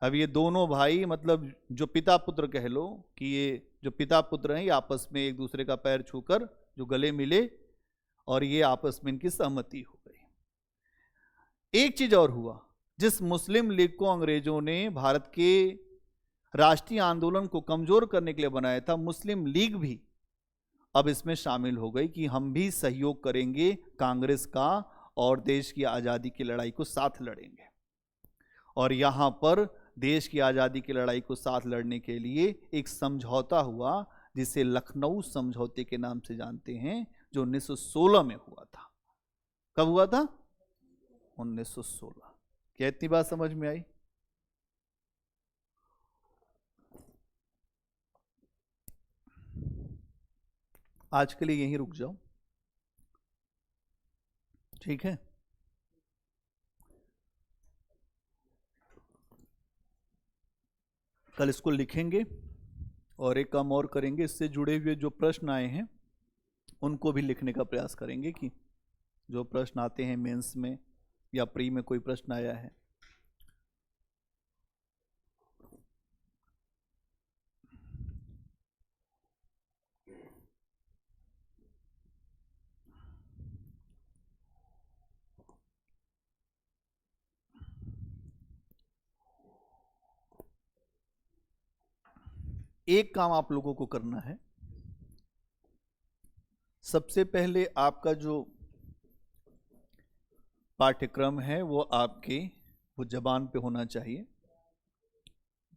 अब ये दोनों भाई, मतलब जो पिता पुत्र कह लो कि ये जो पिता पुत्र हैं, ये आपस में एक दूसरे का पैर छूकर जो गले मिले और ये आपस में इनकी सहमति हो गई। एक चीज और हुआ, जिस मुस्लिम लीग को अंग्रेजों ने भारत के राष्ट्रीय आंदोलन को कमजोर करने के लिए बनाया था, मुस्लिम लीग भी अब इसमें शामिल हो गई कि हम भी सहयोग करेंगे कांग्रेस का और देश की आज़ादी की लड़ाई को साथ लड़ेंगे। और यहाँ पर देश की आज़ादी की लड़ाई को साथ लड़ने के लिए एक समझौता हुआ जिसे लखनऊ समझौते के नाम से जानते हैं, जो 1916 में हुआ था। कब हुआ था? 1916। क्या इतनी बात समझ में आई? आज के लिए यहीं रुक जाओ, ठीक है। कल इसको लिखेंगे और एक काम और करेंगे, इससे जुड़े हुए जो प्रश्न आए हैं उनको भी लिखने का प्रयास करेंगे कि जो प्रश्न आते हैं मेंस में या प्री में कोई प्रश्न आया है। एक काम आप लोगों को करना है, सबसे पहले आपका जो पाठ्यक्रम है वो आपके वो जबान पे होना चाहिए।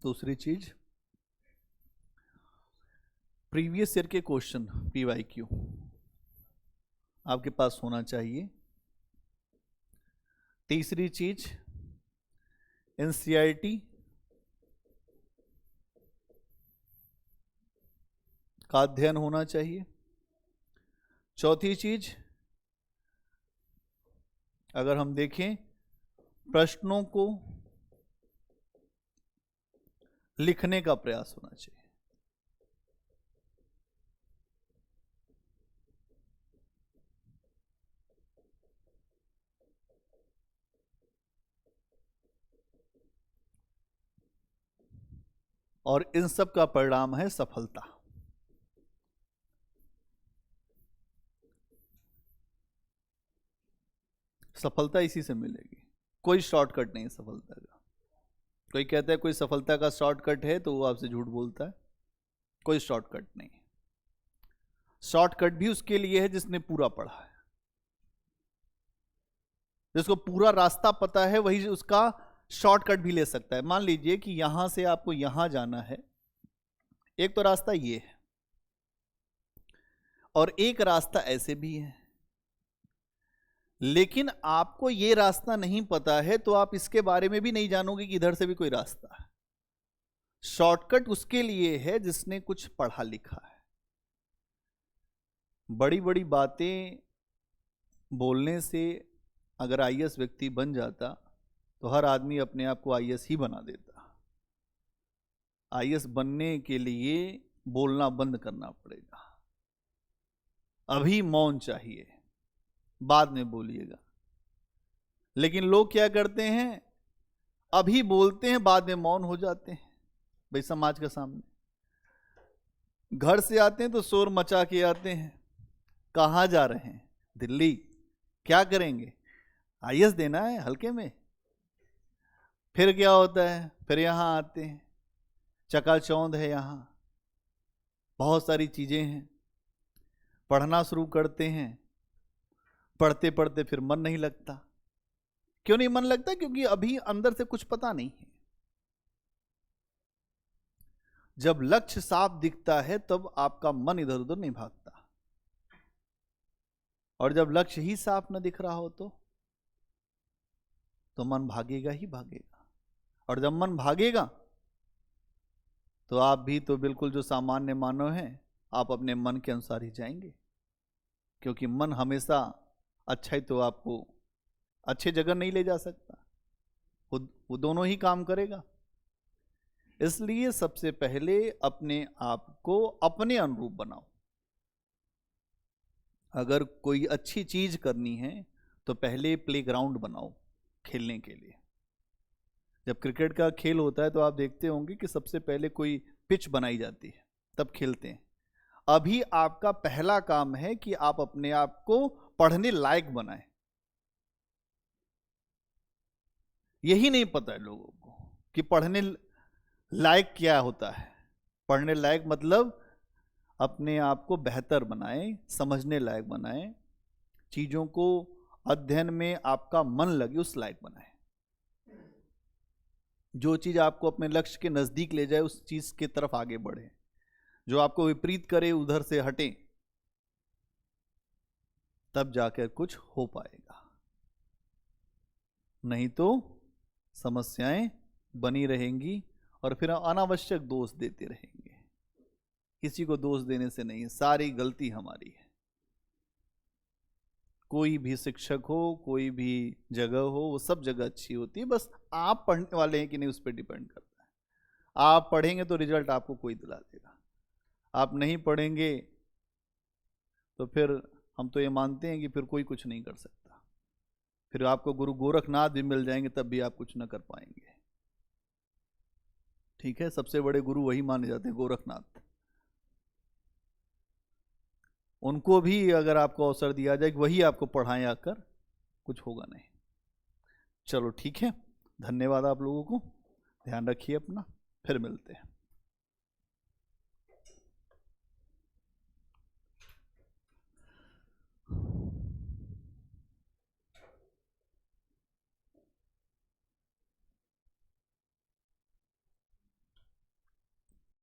दूसरी चीज, प्रीवियस ईयर के क्वेश्चन PYQ आपके पास होना चाहिए। तीसरी चीज एनसीईआरटी का अध्ययन होना चाहिए। चौथी चीज, अगर हम देखें, प्रश्नों को लिखने का प्रयास होना चाहिए। और इन सब का परिणाम है सफलता। सफलता इसी से मिलेगी, कोई शॉर्टकट नहीं सफलता का। कोई कहता है कोई सफलता का शॉर्टकट है तो वो आपसे झूठ बोलता है। कोई शॉर्टकट नहीं। शॉर्टकट भी उसके लिए है जिसने पूरा पढ़ा है। जिसको पूरा रास्ता पता है वही उसका शॉर्टकट भी ले सकता है। मान लीजिए कि यहां से आपको यहां जाना है, एक तो रास्ता ये है और एक रास्ता ऐसे भी है, लेकिन आपको ये रास्ता नहीं पता है तो आप इसके बारे में भी नहीं जानोगे कि इधर से भी कोई रास्ता है। शॉर्टकट उसके लिए है जिसने कुछ पढ़ा लिखा है। बड़ी बड़ी बातें बोलने से अगर आईएएस व्यक्ति बन जाता तो हर आदमी अपने आप को आईएएस ही बना देता। आईएएस बनने के लिए बोलना बंद करना पड़ेगा। अभी मौन चाहिए, बाद में बोलिएगा। लेकिन लोग क्या करते हैं, अभी बोलते हैं, बाद में मौन हो जाते हैं। भाई समाज के सामने घर से आते हैं तो शोर मचा के आते हैं। कहाँ जा रहे हैं? दिल्ली। क्या करेंगे? आईएएस देना है हल्के में। फिर क्या होता है? फिर यहाँ आते हैं, चकाचौंध है, यहाँ बहुत सारी चीजें हैं। पढ़ना शुरू करते हैं, पढ़ते पढ़ते फिर मन नहीं लगता। क्यों नहीं मन लगता? क्योंकि अभी अंदर से कुछ पता नहीं है। जब लक्ष्य साफ दिखता है तब आपका मन इधर उधर नहीं भागता, और जब लक्ष्य ही साफ न दिख रहा हो तो मन भागेगा ही भागेगा। और जब मन भागेगा तो आप भी तो बिल्कुल जो सामान्य मानव हैं, आप अपने मन के अनुसार ही जाएंगे। क्योंकि मन हमेशा अच्छा ही तो आपको अच्छे जगह नहीं ले जा सकता, वो दोनों ही काम करेगा। इसलिए सबसे पहले अपने आप को अपने अनुरूप बनाओ। अगर कोई अच्छी चीज करनी है तो पहले प्लेग्राउंड बनाओ खेलने के लिए। जब क्रिकेट का खेल होता है तो आप देखते होंगे कि सबसे पहले कोई पिच बनाई जाती है, तब खेलते हैं। अभी आपका पहला काम है कि आप अपने आप को पढ़ने लायक बनाएं। यही नहीं पता है लोगों को कि पढ़ने लायक क्या होता है। पढ़ने लायक मतलब अपने आप को बेहतर बनाएं, समझने लायक बनाएं, चीजों को अध्ययन में आपका मन लगे उस लायक बनाएं। जो चीज आपको अपने लक्ष्य के नजदीक ले जाए उस चीज की तरफ आगे बढ़े। जो आपको विपरीत करे उधर से हटें, तब जाकर कुछ हो पाएगा। नहीं तो समस्याएं बनी रहेंगी और फिर अनावश्यक दोष देते रहेंगे। किसी को दोष देने से नहीं है, सारी गलती हमारी है। कोई भी शिक्षक हो, कोई भी जगह हो, वो सब जगह अच्छी होती है, बस आप पढ़ने वाले हैं कि नहीं उस पर डिपेंड करता है। आप पढ़ेंगे तो रिजल्ट आपको कोई दिला देगा, आप नहीं पढ़ेंगे तो फिर हम तो ये मानते हैं कि फिर कोई कुछ नहीं कर सकता। फिर आपको गुरु गोरखनाथ भी मिल जाएंगे तब भी आप कुछ ना कर पाएंगे। ठीक है, सबसे बड़े गुरु वही माने जाते हैं, गोरखनाथ। उनको भी अगर आपको अवसर दिया जाए कि वही आपको पढ़ाएं आकर, कुछ होगा नहीं। चलो ठीक है, धन्यवाद आप लोगों को। ध्यान रखिए अपना, फिर मिलते हैं।